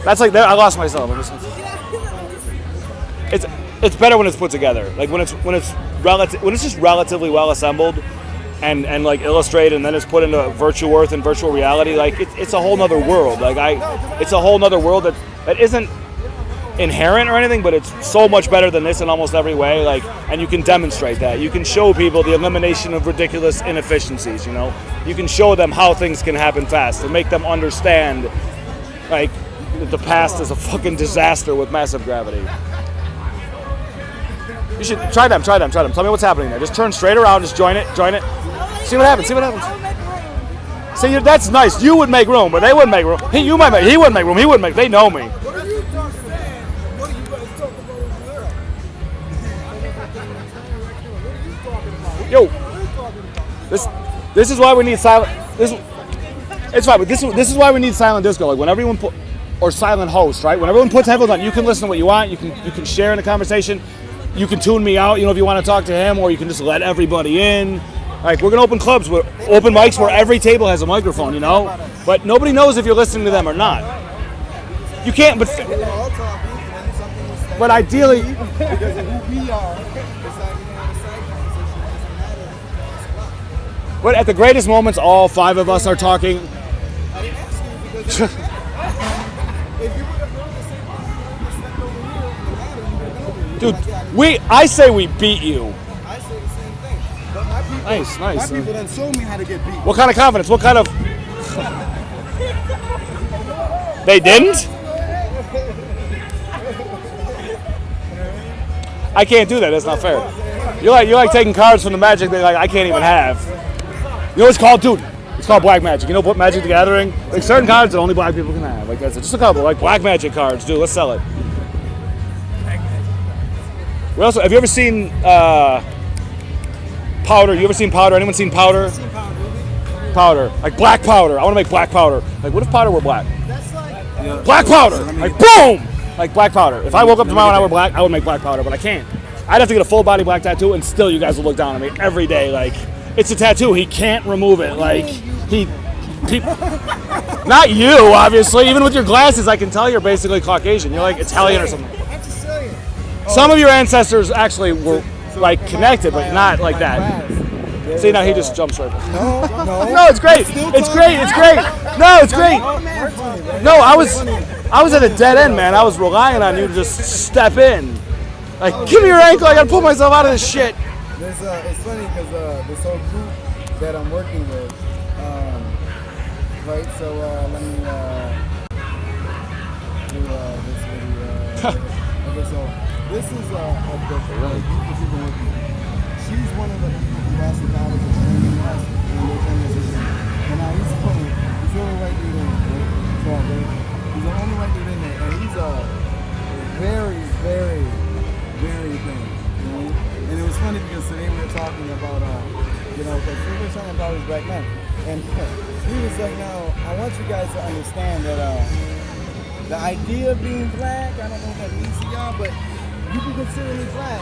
That's like, I lost myself. It's better when it's put together. Like when it's just relatively well assembled and like illustrated, and then it's put into virtual earth and virtual reality. Like it's a whole nother world. Like it's a whole nother world that isn't inherent or anything, but it's so much better than this in almost every way. Like, and you can demonstrate that. You can show people the elimination of ridiculous inefficiencies. You know, you can show them how things can happen fast and make them understand, like, that the past is a fucking disaster with massive gravity. You should try them. Tell me what's happening there. Just turn straight around. Just join it. See what happens. See, that's nice. You would make room, but they wouldn't make room. He wouldn't make room. He wouldn't make. They know me. What are you talking about? What are you guys talking about over there? What are you talking about? Yo, this is why we need silent. It's fine, but this is why we need silent disco. Like when everyone or silent host, right? When everyone puts headphones on, you can listen to what you want. You can share in the conversation. You can tune me out, if you want to talk to him, or you can just let everybody in. Like, we're going to open clubs, open mics where every table has a microphone, But nobody knows if you're listening to them or not. You can't, but ideally... Because of who we are, it's like, a side conversation. But at the greatest moments, all 5 of us are talking. I didn't ask you because if you would have heard the same thing, you stepped over here in the ladder, you would have been over here. Dude, I say we beat you. I say the same thing. But my people, Nice. my people done showed me how to get beat. What kind of confidence? What kind of... They didn't? I can't do that. That's not fair. You're like taking cards from the Magic that I can't even have. You know what it's called, dude? It's called Black Magic. You know what Magic the Gathering? Like certain cards that only black people can have. Like that's just a couple. Like Black Magic cards, dude. Let's sell it. Have you ever seen powder? You ever seen powder? Anyone seen powder? Powder. Like black powder. I want to make black powder. Like what if powder were black? Black powder. Like boom. Like black powder. If I woke up tomorrow and I were black, I would make black powder, but I can't. I'd have to get a full body black tattoo, and still you guys will look down on me every day. Like it's a tattoo. He can't remove it. Like he not you, obviously. Even with your glasses, I can tell you're basically Caucasian. You're like Italian or something. Some of your ancestors actually were like connected, but not like that. See, now he just jumps right back. No, it's great. It's great. No, it's great. No, I was at a dead end, man. I was relying on you to just step in. Like, give me your ankle. I gotta pull myself out of this shit. It's funny because this whole group that I'm working with, right? So let me do this video. Okay, so this is a girl. She's one of the people who asked the college to train us in their transition. And now he's funny. He's the only white dude in there. He's the only white dude in there, and he's a very, very, very thing. And it was funny because today we were talking about, because we were talking about his black men. And he was like, no, I want you guys to understand that the idea of being black, I don't know if that means to y'all, but you can consider me black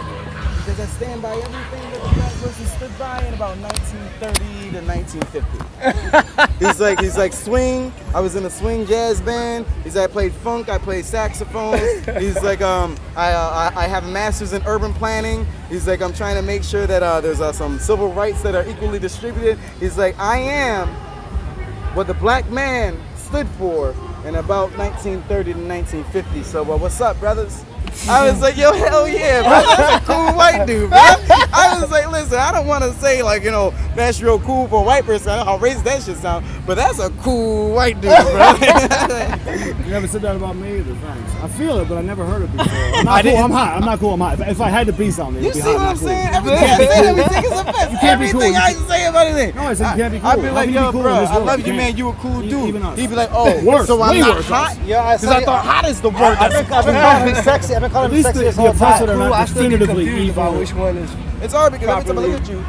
because I stand by everything that the black person stood by in about 1930 to 1950. He's like swing. I was in a swing jazz band. He's like, I played funk. I played saxophone. He's like, I have a master's in urban planning. He's like, I'm trying to make sure that there's some civil rights that are equally distributed. He's like, I am what the black man stood for in about 1930 to 1950. So what's up, brothers? I was like, yo, hell yeah, bro. That's a cool white dude, bro. I was like, listen, I don't want to say, like, you know, that's real cool for a white person. I don't know how racist that shit sound, but that's a cool white dude, bro. You never said that about me either, thanks. I feel it, but I never heard it before. I'm not cool, I'm hot. I'm not cool, I'm hot. If I had to be something, You it'd be see hot, what not I'm cool. saying? Everything is offensive. You can't be cool. Everything I say about anything. No, I said you can't be cool. I'd be How like, can you yo, be cool bro, in this I world? love You you, can't. man. You a cool dude. Even us. He'd be like, oh, Worse, so I'm way not worse. hot? Yeah, I Because I thought hot is the word. I've been calling him sexy. I've been calling At him least sexy the this whole oppressor time. are Cool, not I still get definitively confused about evil. which one is. It's hard because every time I look at you,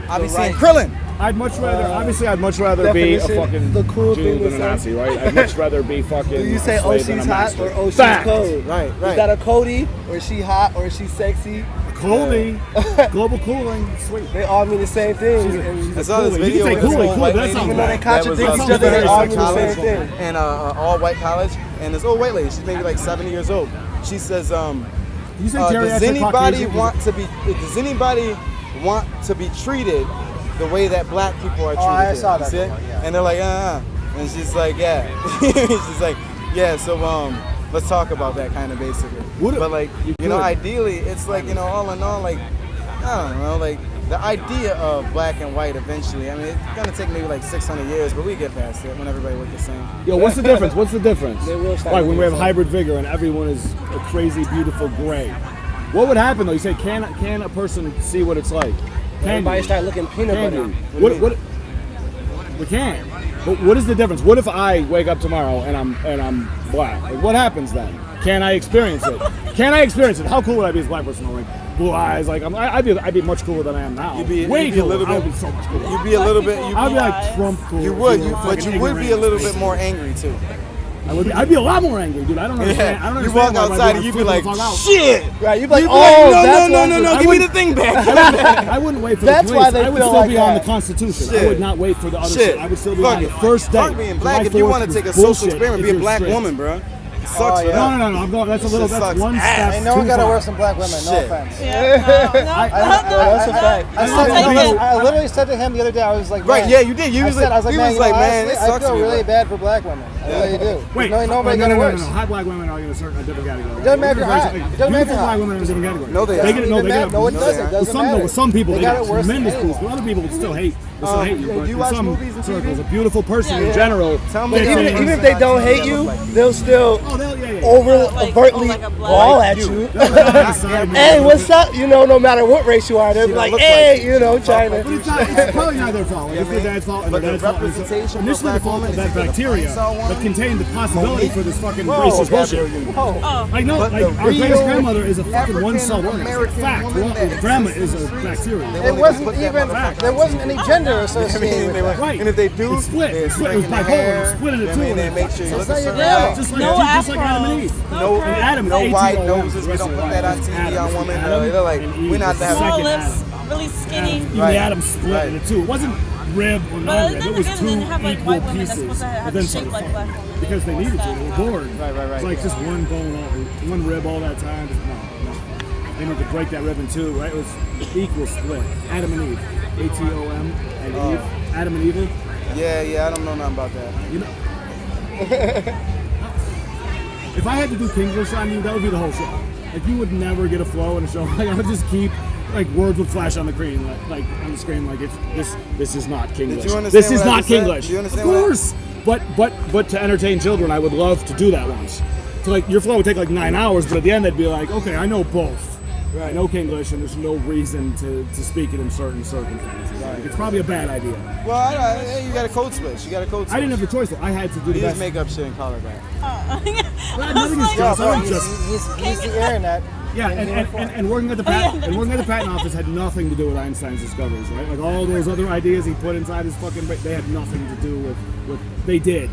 I be seeing Krillin. I'd much rather, obviously, I'd much rather be a definition, fucking the cool Jew thing than is a Nazi, right? I'd much rather be fucking. Do you say a slave than a OC's hot master. or OC's Fact. cold? Right, Is right. that a Cody or is she hot or is she sexy? Cooling, global cooling, sweet. They all mean the same thing. I saw this Cooling. video You with can this say old cooling, white that lady. sounds Even though they bad. contradict that was each other, they all mean the college same thing. and all white college, and this old white lady, she's maybe like 70 years old. She says, You say does geriatric anybody Caucasian? want to be treated the way that black people are treated? I here? saw You that see it? one, yeah. And they're like, and she's like, yeah. She's like, yeah. So let's talk about that kind of basically. But like, you know, ideally, it's like, you know, all in all, like, I don't know, like the idea of black and white eventually. I mean, it's gonna take maybe like 600 years, but we get past it when everybody looks the same. Yo, what's the difference? What's the difference? They will start Like when we have doing hybrid vigor and everyone is a crazy, beautiful gray. What would happen though? You say, can a person see what it's like? Can Everybody you? start looking peanut Can butter. you? What? We can. But what is the difference? What if I wake up tomorrow and I'm black? Like, what happens then? Can I experience it? Can I experience it? How cool would I be as a black person? Like blue eyes. Like I'd be much cooler than I am now. You'd be way a cooler. little bit. I'd be so much cooler. You'd be a little bit. I'd be like Trump cool. You would, know, but fucking you would be a ignorant. little bit more angry too. I'd be a lot more angry, dude. I don't understand. I don't You understand walk why outside I'd and you'd be like, flip the fuck out. shit. Right, you'd be like, You'd be oh, like, that's no, why- no, I give me wouldn't- the thing back. I wouldn't wait for That's the why police. they I would feel still like be on the that. Constitution. Shit. I would not wait for the other Shit. shit. I would still be Fuck on the it. first day. Fuck being black. If you want to take a social experiment, be a black woman, bro. It sucks for yeah. that. No. I'm going. That's a little. Shit That's sucks one ass. step. Ain't no one too gotta far. worse than black women. No Shit. offense. That's a fact. I literally said to him the other day, I was like, Right? man, Yeah, you did. You was like, man, he was you like, know, man, it honestly, I sucks feel for you. really bad for black women. I really do. Wait, Nobody no. get it worse. Hot black women are in a different category. It doesn't matter if you're hot. Like, It doesn't matter if beautiful you're black hot. women are in a different category. No, they They are. get it. No, they get it. No, it doesn't. With It doesn't matter. With some people, They they got get it worse than tremendous boost. anyone. But other people would still hate. They still hate you. do But you in watch some movies and circles, TV? a beautiful person in Yeah. general. Tell me they that. feel- Even if they don't hate you, they'll still Oh, they'll, yeah. overtly like a black- ball at you. Hey, Hey, what's up? You know, no matter what race you are, they'll be don't like, look hey, like you know, trying But to. it's probably not their fault. Like, it's their dad's fault and But their the dad's fault. representation for Initially, the black fault women of is that because the bacteria white saw one, that contained the possibility for this fucking Whoa, racist bullshit. Oh. Like, no, But like, the our greatest real grandmother is a fucking one-cell organism. African-American Fact. woman Well, that grandma exists is in a the streets, bacteria. they It won't wasn't put that even, motherfucker there wasn't any gender associated with that. Right. And if they do, It's split. they're It's split. It was straightening the bipolar. hair. It's split into I two. mean, they make sure you look a That's not certain your way. Just like, No just like Adam and Eve. No, And Adam, no wide ATOM, noses. We don't put that on TV Adam, on women. Adam, They're like, and Eve we're not is to the have. Small second lips, Adam. really skinny. Even Right. the Adam split Right. into two. It wasn't rib or But non-rib. then It was again, two then you have like equal white women that's pieces. supposed to But have then the shape like black women. because they needed to. They were bored. Right. It's like just one bone, one rib all that time. Just, no. They need to break that rib in two, right? It was equal split. Adam and Eve. ATOM and Eve. Adam and Eve. Yeah, I don't know nothing about that. You know. If I had to do Kinglish on you, that would be the whole show. Like you would never get a flow in a show. Like I would just keep like words would flash on the screen, like on the screen, like it's this is not Kinglish. Did you understand This is what I not just said? Kinglish. Do you Of understand what I- course. But to entertain children, I would love to do that once. So like your flow would take like 9 hours, but at the end they'd be like, okay, I know both. Right. I know Kinglish, and there's no reason to speak it in certain circumstances. Like, it's probably a bad idea. Well, you got a code switch. You got a code switch. I didn't have the choice though. I had to do the You just best. make up shit and call it that. Nothing is just. I don't just. He's the internet. Yeah, and working at the patent office had nothing to do with Einstein's discoveries, right? Like all those other ideas he put inside his fucking brain, they had nothing to do with what they did.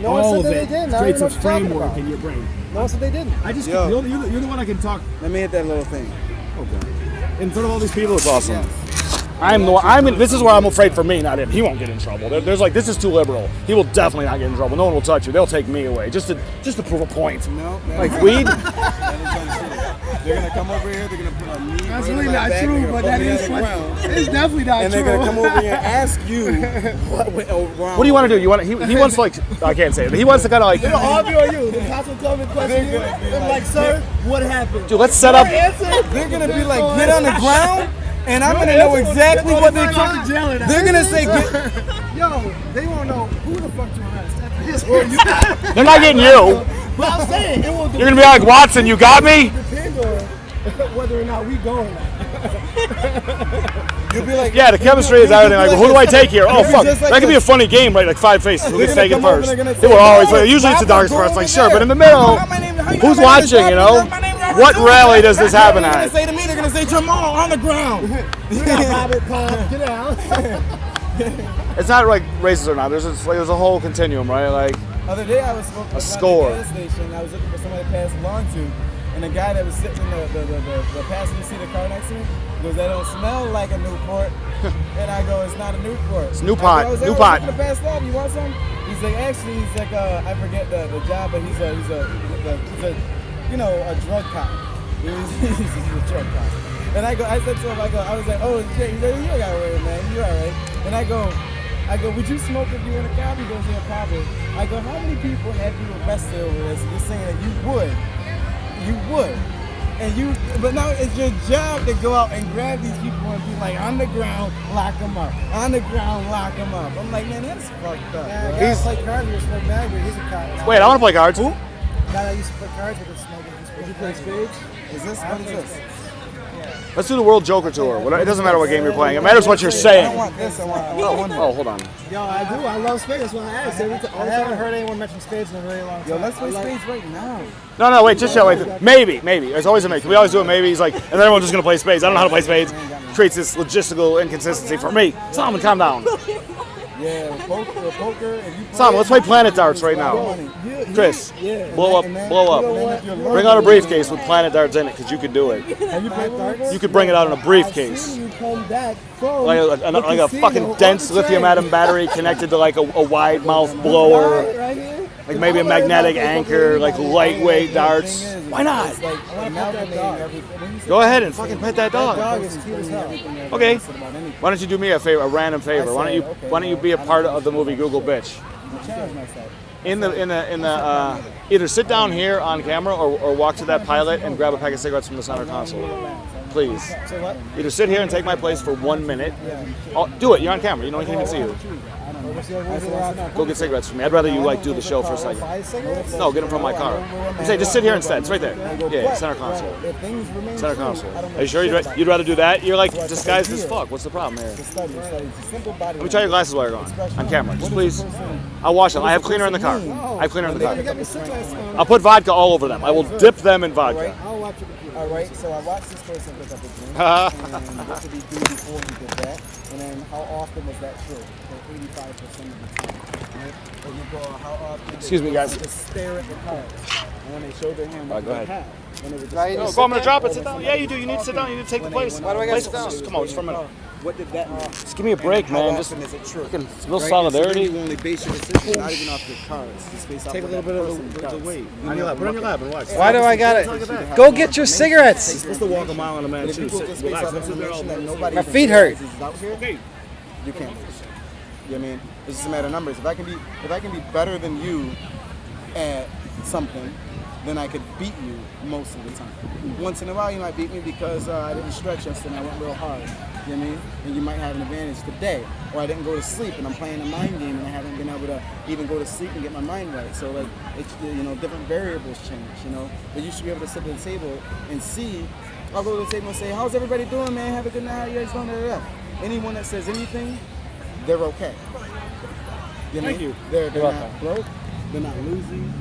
No one all said of that it they did. Now creates you know a what you're talking framework about. in your brain. No one said they didn't. I just Yo. you're the one I can talk. Let me hit that little thing. Okay. In front of all these people, it's awesome. This is where I'm afraid for me, not him. He won't get in trouble. There's like, this is too liberal. He will definitely not get in trouble. No one will touch you. They'll take me away just to prove a point. No, Like weed. They're gonna come over here. They're gonna put a knee. That's right really in my not back, true, they're gonna but put that me on is the funny. ground, It's definitely not and true. they're gonna come over here and ask you what went wrong. What do you want to do? You want he wants to like I can't say it. He wants to kind of like It'll all be on you. The cops will come and question you. They're gonna be They're like, sir, what happened? dude, let's set up. They're gonna be like, get on the ground, and I'm gonna know exactly what they're trying to do. They're gonna say, Yo, they won't know who the fuck to arrest after this. Or you They're not getting you. But I'm saying, it will You're gonna be like, Watson, you got me? depend on whether or not we go or not. you'll be like, Yeah, the chemistry is everything. Like, who do I take here? Oh, It'll be fuck. just like That could be this. a funny game, right? Like 5 faces. Who They're gets gonna taken come over and first? they're gonna They will say, always. "Oh, Usually it's the darkest Robert, part. It's like, go sure, over but in the there. middle, How you who's know my name is watching, you know? Robert? My name is Robert What too. rally does this happen They're gonna at? say to me, they're gonna say, Jamal on the ground. Robert, Pop, get out. It's not like racist or not. There's a whole continuum, right? Like, Other day I was smoking A score. at the gas station. I was looking for somebody to pass along to, and the guy that was sitting in the passenger seat of the car next to me goes, "That don't smell like a Newport." And I go, "It's not a Newport." It's Newport. I was Newport. looking to pass along. You want some? He's like, actually, he's like, I forget the job, but he's a you know, a drug cop. He's a drug cop. And I said to him, I was like, oh shit. He's like, you don't gotta worry, man. You're all right. And I go, would you smoke if you want a cop? He goes, yeah, probably. I go, how many people have you arrested over this? And you're saying that you would. But now it's your job to go out and grab these people and be like, on the ground, lock them up. On the ground, lock them up. I'm like, man, that's fucked up. Yeah, bro. he's like cards with smoke bag, but he's a cop. wait, I want to play cards. Guy that used to play cards with a smoke bag. Did you play spades? Is this, what is this? Let's do the World Joker Tour. It doesn't matter what game you're playing. It matters what you're I don't saying. want this, I want one. Oh, hold on. Yo, I do. I love spades. That's why I asked. I haven't heard anyone mention spades in a really long time. Yo, let's play spades right now. No, wait, just chill. Wait, maybe. There's always a maybe. We always do a maybe. He's like, and then everyone's just gonna play spades. I don't know how to play spades. Creates this logistical inconsistency for me. Solomon, calm down. Yeah, poker. If you play Solomon, let's play Planet Darts right now. Chris, blow up. Bring out a briefcase with Planet Darts in it, because you could do it. Have you played darts? You could bring it out in a briefcase. You come back from Like a fucking dense lithium atom battery connected to like a wide mouth blower. right here. Like maybe a magnetic anchor, like lightweight darts. Why not? Go ahead and fucking pet that dog. Dog is cute as hell. Okay. Why don't you do me a favor, a random favor? Why don't you be a part of the movie Google Bitch? In the either sit down here on camera or walk to that pilot and grab a pack of cigarettes from the center console. Please. Either sit here and take my place for 1 minute. Do it. You're on camera. You know, I can even see you. Go get cigarettes for me. I'd rather you like do the show for a second. No, get them from my car. I'm saying just sit here instead. It's right there. Yeah, center console. Center console. Are you sure you'd rather do that? You're like disguised as fuck. What's the problem here? Let me try your glasses while you're gone. On camera. Just please. I'll wash them. I have cleaner in the car. I have cleaner in the car. I'll put vodka all over them. I will dip them in vodka. All right, so I watched this person pick up a drink, and what did he do before he did that, and then how often was that true? So 85% of the time, right? Or you go, how often Excuse me, guys. just stare at the cards, and when they showed their hand, what Go did they ahead. have? When they were just No, go, I'm gonna drop it. Sit down. Yeah, you do. You need to sit down. You need to take the place. Why do I gotta sit down? Just come on, just for a minute. What did that mean? Just give me a break, man. Just How often is it true? fucking real Right? solidarity. So then you only base your decision not even off your cards. Just based off Take a of little that bit of person's cards. weight. On your lap. Put it on your lap and watch. Why do I got it? Go get your cigarettes. You're supposed to walk a mile on a man's But if shoes. people just based Relax. off Don't sit there all information that day. nobody My even feet hurt. realizes is out here, you can't lose. You know what I mean? It's just a matter of numbers. If I can be better than you at something, then I could beat you most of the time. Once in a while, you might beat me because I didn't stretch yesterday and I went real hard. You know what I mean? And you might have an advantage today. Or I didn't go to sleep and I'm playing a mind game and I haven't been able to even go to sleep and get my mind right. So like, it's, you know, different variables change, you know? But you should be able to sit at the table and see. I'll go to the table and say, how's everybody doing, man? Have a good night. How you guys doing? Da, da, da. Anyone that says anything, they're okay. You know? Thank you. They're You're not welcome. broke. They're not losing.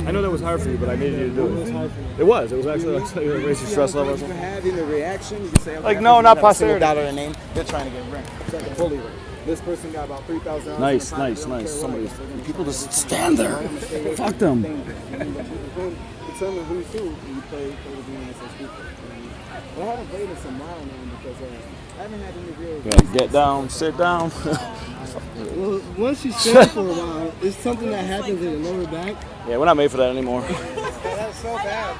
I know that was hard for you, but I needed you to do it. It was. It was actually like a raise your stress level or You can something. have in the reaction, you can say, okay, Like, that no, person not doesn't have a single posterity. dollar to name. They're trying to get rent. It's like a bully rate. This person got about $3,000. Nice, nice, nice. Somebody, people just stand there. Fuck them. Determine who's who, and you play the game as those people. But I haven't played in some while now because I haven't had any real. Yeah, get down, sit down. Well, once you stand for a while, it's something that happens in your lower back. Yeah, we're not made for that anymore. That's so bad.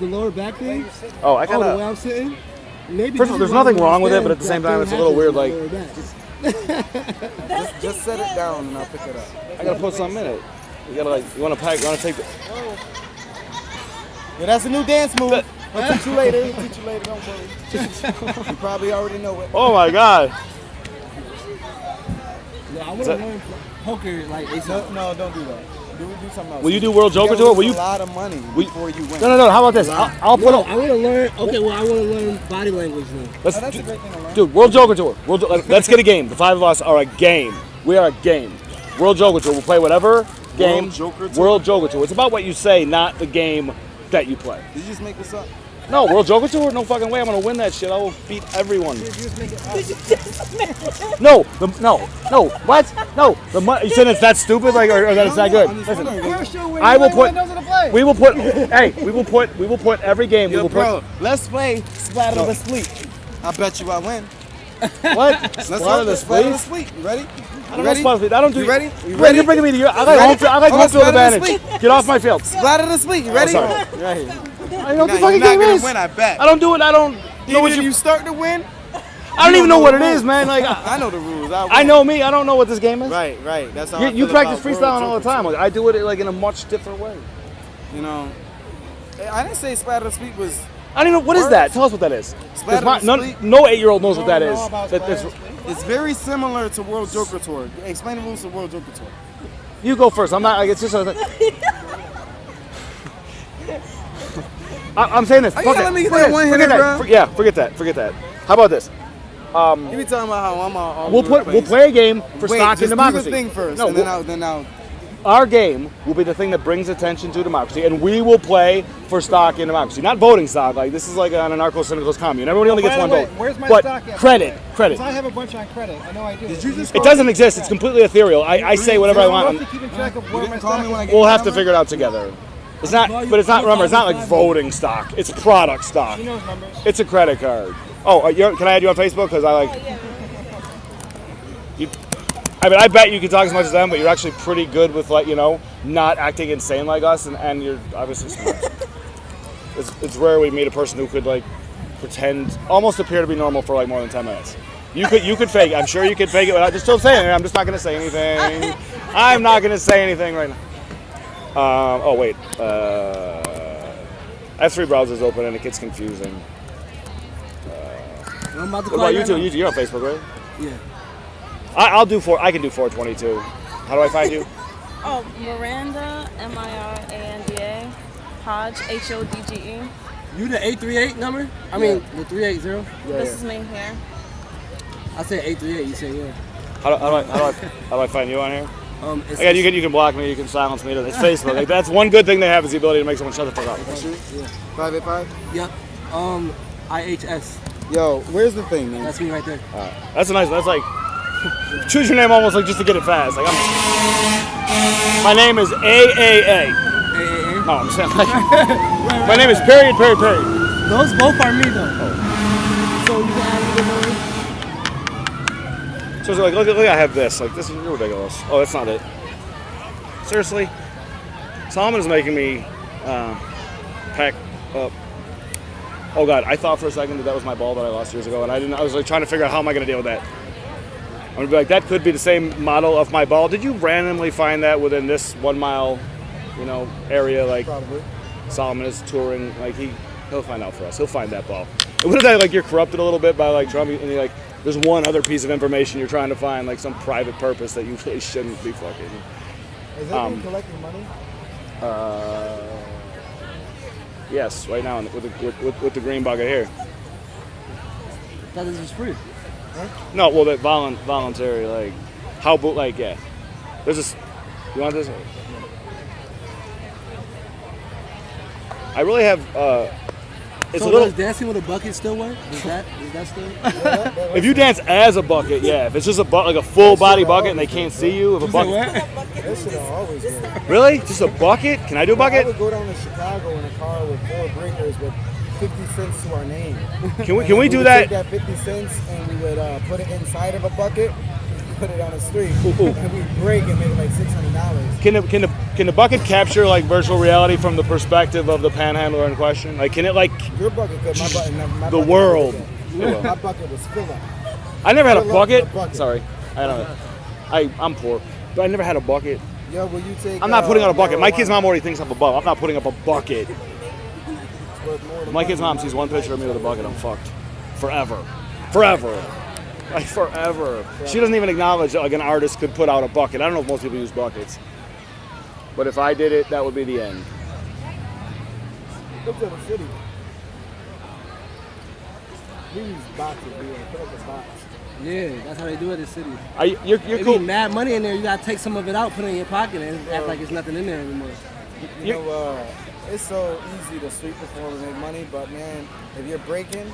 the lower back thing. Oh, I The way kinda. I'm sitting. Maybe First of all, there's nothing wrong with it, but at the same time, it's a little weird. Like, Just set it down and I'll pick it up. I gotta put something in it. You gotta like, you wanna pack, you wanna take the. Yeah, that's a new dance move. I'll teach you later. I'll teach you later. Don't worry. You probably already know it. Oh my god. Yeah, I want to learn poker like No, don't do that. Do something else. Will you do World Joker You Tour? gotta Will lose you? a lot of money before you win. No. How about this? I'll put. No, I want to learn. Okay, well, I want to learn body language then. Let's, That's a great thing to learn. dude, World Joker Tour. Let's get a game. The 5 of us are a game. We are a game. World Joker Tour. We'll play whatever game. World Joker Tour? World Joker Tour. It's about what you say, not the game that you play. Did you just make this up? No, World Joker Tour? No fucking way. I'm gonna win that shit. I will beat everyone. No. What? No. You saying it's that stupid, like, or that it's that good? Listen, I will put. We will put. Hey, we will put every game. We Yo, will bro, put. let's play Splatter the Spleet. I bet you I win. What? Let's Splatter the Splatter the Spleet? Spleet. You ready? I don't know Splatter the Spleet. I don't do. You ready? Bro, You ready? You're bringing me to your. I ready? like home field Splatter the advantage. Spleet. Get off my field. Splatter the Spleet. You ready? sorry. Right. I know what the You're fucking not game gonna is. win, I bet. I don't do it. I don't know Even what if you start to win, I don't even know what it is, man. Like I know the rules. I know me. I don't know what this game is. Right. That's how I You feel practice about freestyling World all the Joker time. Tour. Like, I do it like in a much different way. You know, I didn't say Splatter the Spleet was. I don't even know what is that. Tell us what that is. 'Cause Splatter the Spleet? no 8-year-old knows what that don't is. know about That's- It's very similar to World Joker Tour. Explain the rules to World Joker Tour. you go first. I'm not. Like, it's just. I'm saying this. Are you Fuck telling it. me Forget that one forget hitter, that. bro? Yeah, forget that. How about this? You be talking about how I'm all We'll play a game for Wait, stock just in democracy. do the thing first, No, and then I'll. our game will be the thing that brings attention to democracy, and we will play for stock in democracy, not voting stock. Like this is like an anarcho-syndicalist commune. Everybody only gets By one the way, vote. where's my but stock at? credit. Because I have a bunch on credit. I know I do. Did you just? It doesn't exist. It's completely ethereal. I say whatever I I'm want. roughly keeping track of You where my didn't call stock me when I is. gave We'll you have that to number? figure it out together. It's not, but it's not. Remember, it's not like voting stock. It's product stock. She knows numbers. It's a credit card. Oh, can I add you on Facebook? Because I like. I mean, I bet you can talk as much as them, but you're actually pretty good with not acting insane like us, and you're obviously smart. It's rare we meet a person who could pretend, almost appear to be normal for more than 10 minutes. You could fake it. I'm sure you could fake it, but I just don't say anything. I'm just not going to say anything. I'm not going to say anything right now. Oh wait, I have 3 browsers open and it gets confusing. I'm about to What call about you you two? right now. You're on Facebook, right? Yeah. I'll do 4. I can do 422. How do I find you? Oh, Miranda, Miranda, Hodge, Hodge. You the 838 number? I mean the 380. This is me here. I said 838. You said yeah. How do I find you on here? It's, Again, you can block me, you can silence me. It's Facebook. That's one good thing they have is the ability to make someone shut the fuck up. Yeah. 585. Yep. IHS. Yo, where's the thing, man? That's me right there. That's a nice. That's like choose your name almost just to get it fast. My name is AAA. AAA. No, I'm saying my name is period. Those both are me though. So you can add So it's like, look, I have this. This is ridiculous. Oh, that's not it. Seriously? Solomon is making me pack up. Oh God, I thought for a second that was my ball that I lost years ago, and I was trying to figure out how am I going to deal with that. I'm gonna be like, that could be the same model of my ball. Did you randomly find that within this 1 mile, area? Probably. Solomon is touring. He'll find out for us. He'll find that ball. What if that you're corrupted a little bit by Trump, and there's one other piece of information you're trying to find, some private purpose that you really shouldn't be fucking. Is everyone collecting money? Yes, right now with the green bucket here. That is just free. No, well, that voluntary, yeah. There's this. You want this? I really have. It's So a little. does dancing with a bucket still work? Is that still? If you dance as a bucket, yeah. If it's just a full body bucket and they can't see you, if a bucket. That shit always work. Really? Just a bucket? Can I do a I bucket? would go down to Chicago in a car with 4 breakers with 50 cents to our name. Can we do would that? Take that 50 cents and we would put it inside of a bucket put it on the street, and we break and make like $600. Can the bucket capture like virtual reality from the perspective of the panhandler in question? Like, can it like Your bucket could, my the bucket world? Was my bucket was filled up. I never had a Fill up bucket. the bucket. Sorry, I don't know. I'm poor, but I never had a bucket. Yo, will you take? I'm not putting on a bucket. My marijuana? kid's mom already thinks I'm above. I'm not putting up a bucket. It's worth more than My kid's mom sees one picture of me with a bucket, I'm fucked. Forever. Forever. Like forever. She doesn't even acknowledge that like an artist could put out a bucket. I don't know if most people use buckets. But if I did it, that would be the end. Look at the city. We use boxes, we fill up the box. Yeah, that's how they do it in cities. You're They cool. be mad money in there. You gotta take some of it out, put it in your pocket, and act like it's nothing in there anymore. You know, it's so easy to sweep before we make money, but man, if you're breaking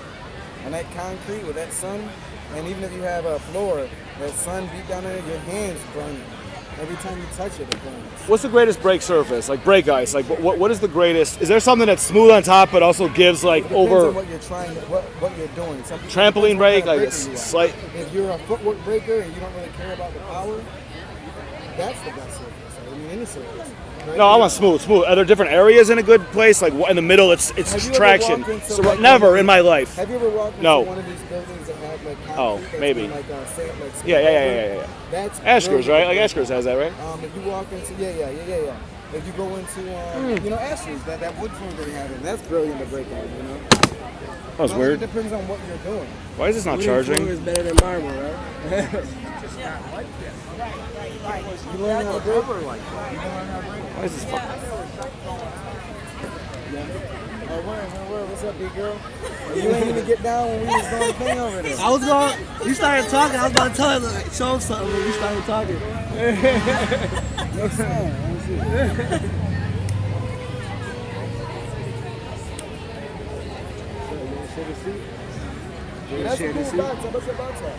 on that concrete with that sun, and even if you have a floor, that sun beat down on it, your hands burning. Every time you touch it, it burns. What's the greatest break surface? Like break ice? Like what is the greatest? Is there something that's smooth on top but also gives like It depends over on what you're trying to, what you're doing. Some people- trampoline depends break? what kind Like of breaker you are. slight. If you're a footwork breaker and you don't really care about the power, that's the best surface. I mean, any surface. Right? No, I want smooth. Are there different areas in a good place? Like in the middle, it's Have you ever traction. walked into, So like, never in my life. Have you ever walked into No. one of these buildings that have like concrete Oh, that's maybe. been, like, Yeah. That's Asker's, brilliant. right? Like Asker's has that, right? If you walk into, yeah. If you go into, you know, Ashley's, that wood floor they have in, that's brilliant to break on, you know? That was Well, weird. It depends on what you're doing. Why is this not Wooden floor charging? is better than marble, right? You learn how to break? You learn how to break? Why is this fucking? Where? What's up, big girl? You ain't even get down when we was doing the thing over there. I was going. You started talking. I was about to tell him like, show him something. When we started talking. Next time. Let me see. That's a cool box. How much your box at?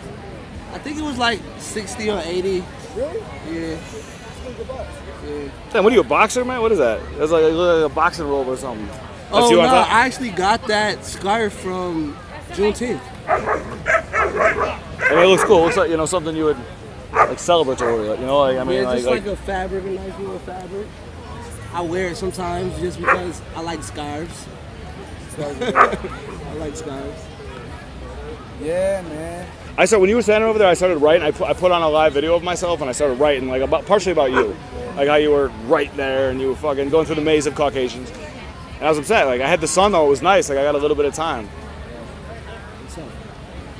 I think it was like 60 or 80. Really? Yeah. It's a good box. Yeah. Damn, what are you, a boxer, man? What is that? That's like a boxing robe or something. That's Oh you no! on top? I actually got that scarf from Juneteenth. I mean, it looks cool. It looks like, you know, something you would like celebratory. Like, you know, like I mean, Yeah, just like like a fabric, a nice little fabric. I wear it sometimes just because I like scarves. I like scarves. Yeah, man. I started when you were standing over there. I started writing. I put on a live video of myself and I started writing like partially about you, like how you were right there and you were fucking going through the maze of Caucasians. And I was upset. Like I had the sun though. It was nice. Like I got a little bit of time. What's up?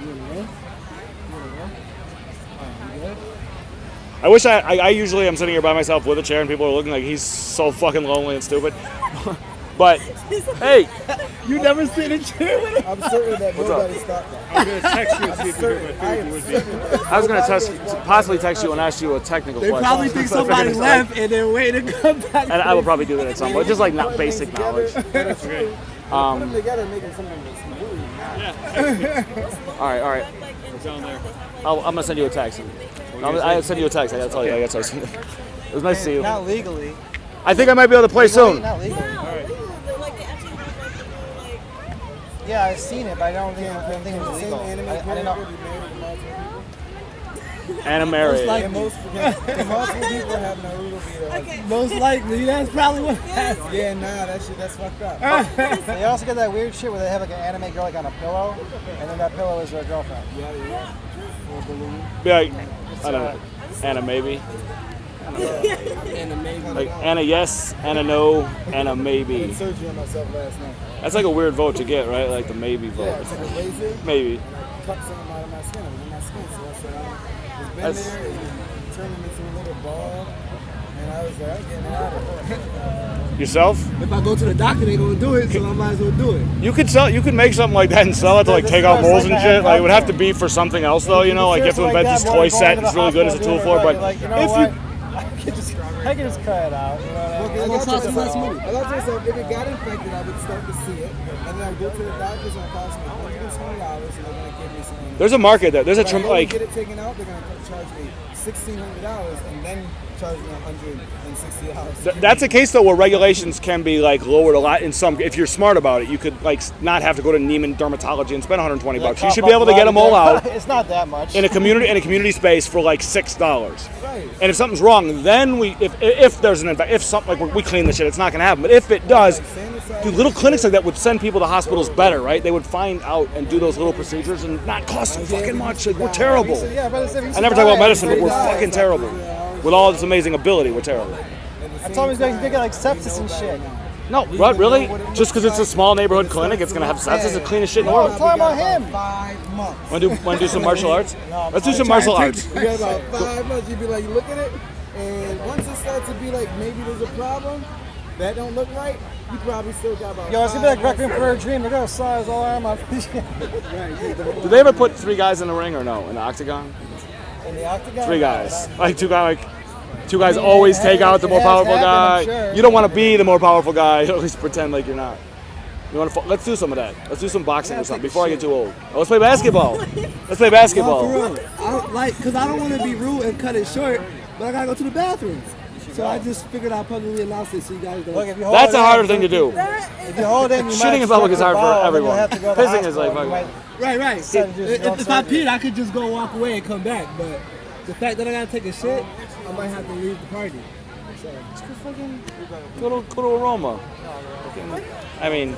You wanna go? You good? I wish I usually am sitting here by myself with a chair and people are looking like he's so fucking lonely and stupid. But hey, You never sit in a chair with him? I'm certain that What's up? nobody stopped that. I'm gonna text you and see if you get my I food. am You would be. certain. I was gonna possibly text you and ask you a technical They question. probably think somebody left and they're waiting to come back. And I will probably do that at some point. Just like not basic knowledge. Put them together and make them something that's really not. All right. It's down there. I'm gonna send you a text. I'll send you a text. I gotta tell you. It was nice to see you. Not legally. I think I might be able to play soon. Not legally. Yeah, I've seen it, but I don't think it was legal. I didn't know. Anna Mary. And most people have Naruto beat. Most likely, that's probably what happened. Yeah, nah, that's fucked up. They also get that weird shit where they have like an anime girl like on a pillow, and then that pillow is their girlfriend. Yeah. Or balloon. Be like, I don't know. Anna maybe. And the maybe. Like Anna yes, Anna no, Anna I maybe. did surgery on myself last night. That's like a weird vote to get, right? Like the maybe Yeah, vote. I took a laser. Maybe. And I cut something out of my skin. It was in my skin, so I said, it's been That's- there. It's turned into a little ball, and I was like, I'm getting it out of it. Yourself? If I go to the doctor, they gonna do it, so I might as well do it. You could make something like that and sell it to like take out moles and shit. Like it would have to be for something else though, you know. Like you have to invent this toy set. It's really good as a tool for it, but if you I can just cut it out. You know what I mean? It's gonna cost me less money. I thought to myself, if it got infected, I would start to see it, and then I would go to the doctors and it cost me $120, and they're gonna give me something. there's a market there. There's a If I go like get it taken out, they're gonna charge me $1,600 and then charge me $160. That's a case though where regulations can be like lowered a lot in some. If you're smart about it, you could like not have to go to Neiman Dermatology and spend 120 bucks. You should be able to get them all out. It's not that much. In a community space for like $6. Right. And if something's wrong, then if there's if something like we clean the shit, it's not gonna happen. But if it does, dude, little clinics like that would send people to hospitals better, right? They would find out and do those little procedures and not cost so fucking much. Like, we're terrible. I never talk about medicine, but we're fucking terrible. With all this amazing ability, we're terrible. I told him he's gonna get like sepsis and shit. No, what, really? Just because it's a small neighborhood clinic, it's going to have sepsis? It's the cleanest shit in the world. I'm talking about him. 5 months. Want to do some martial arts? Let's do some martial arts. You got about 5 months, you'd be like, you look at it, and once it starts to be like, maybe there's a problem, that don't look right, you probably still got about Yo, it's gonna be like Requiem for a Dream. They're gonna size all arm up. Do they ever put 3 guys in the ring or no? In the octagon? In the octagon? 3 guys. Like 2 guys, Two guys always take out the more powerful guy. Sure. You don't want to be the more powerful guy. You at least pretend like you're not. You want to? Let's do some of that. Let's do some boxing or something before I get too old. Oh, let's play basketball. Let's play basketball. No, for real. Cause I don't want to be rude and cut it short, but I gotta go to the bathroom. So I just figured I'd publicly announce it so you guys don't. Look, that's a harder thing to do. If you hold in, you shitting in public is hard for everyone. Pissing is like fucking. Right. If I peed, I could just go walk away and come back. But the fact that I gotta take a shit, I might have to leave the party. So. It's fucking good aroma. I mean,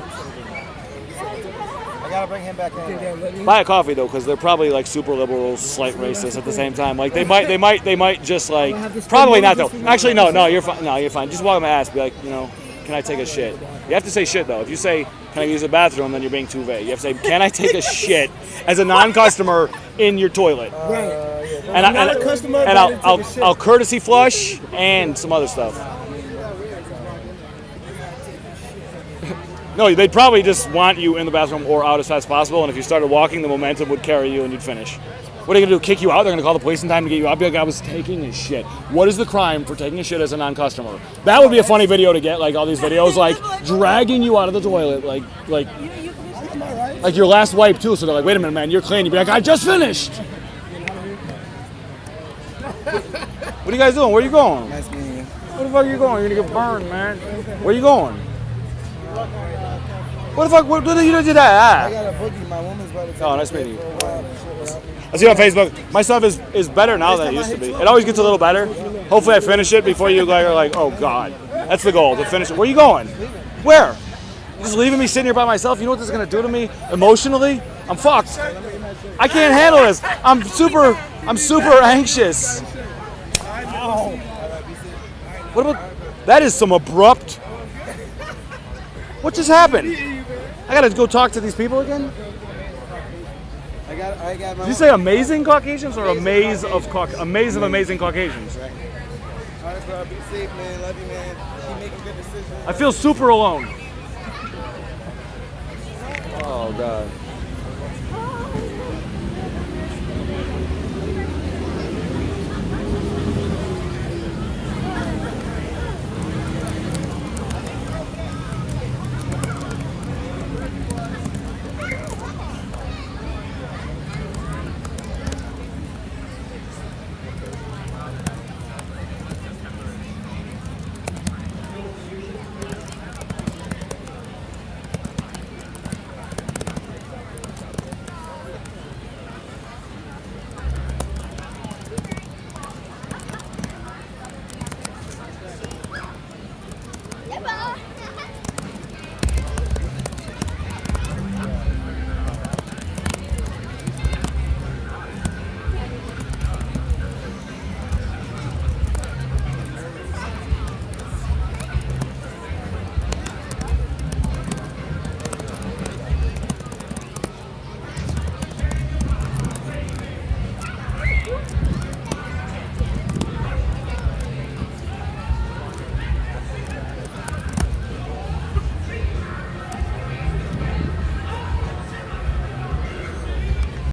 I gotta bring him back in. Buy a coffee though, because they're probably like super liberal, slight racist at the same time. Like they might just like probably not though. Actually, no, you're fine. No, you're fine. Just walk them and ask, be like, can I take a shit? You have to say shit though. If you say, can I use the bathroom, then you're being too vague. You have to say, can I take a shit as a non-customer in your toilet? Right. And I'll courtesy flush and some other stuff. No, they'd probably just want you in the bathroom or out as fast as possible, and if you started walking, the momentum would carry you and you'd finish. What are they going to do, kick you out? They're going to call the police in time to get you out? Be like, I was taking a shit. What is the crime for taking a shit as a non-customer? That would be a funny video to get, like all these videos, like dragging you out of the toilet, like your last wipe too, so they're like, wait a minute, man, you're clean. You'd be like, I just finished! What are you guys doing? Where are you going? Nice meeting you. Where the fuck are you going? You're going to get burned, man. Where are you going? What the fuck? What did you do that? I got a boogie. My woman's about to Oh, nice meeting you. I see you on Facebook. My stuff is better now than it used to be. It always gets a little better. Hopefully I finish it before you are like, oh God. That's the goal, to finish it. Where are you going? Where? You're just leaving me sitting here by myself? You know what this is going to do to me emotionally? I'm fucked. I can't handle this. I'm super anxious. What about, that is some abrupt. What just happened? I gotta go talk to these people again? I got my Did you say amazing Caucasians or a maze of amazing Caucasians? Alright, bro. Be safe, man. Love you, man. Keep making good decisions. I feel super alone. Oh, God.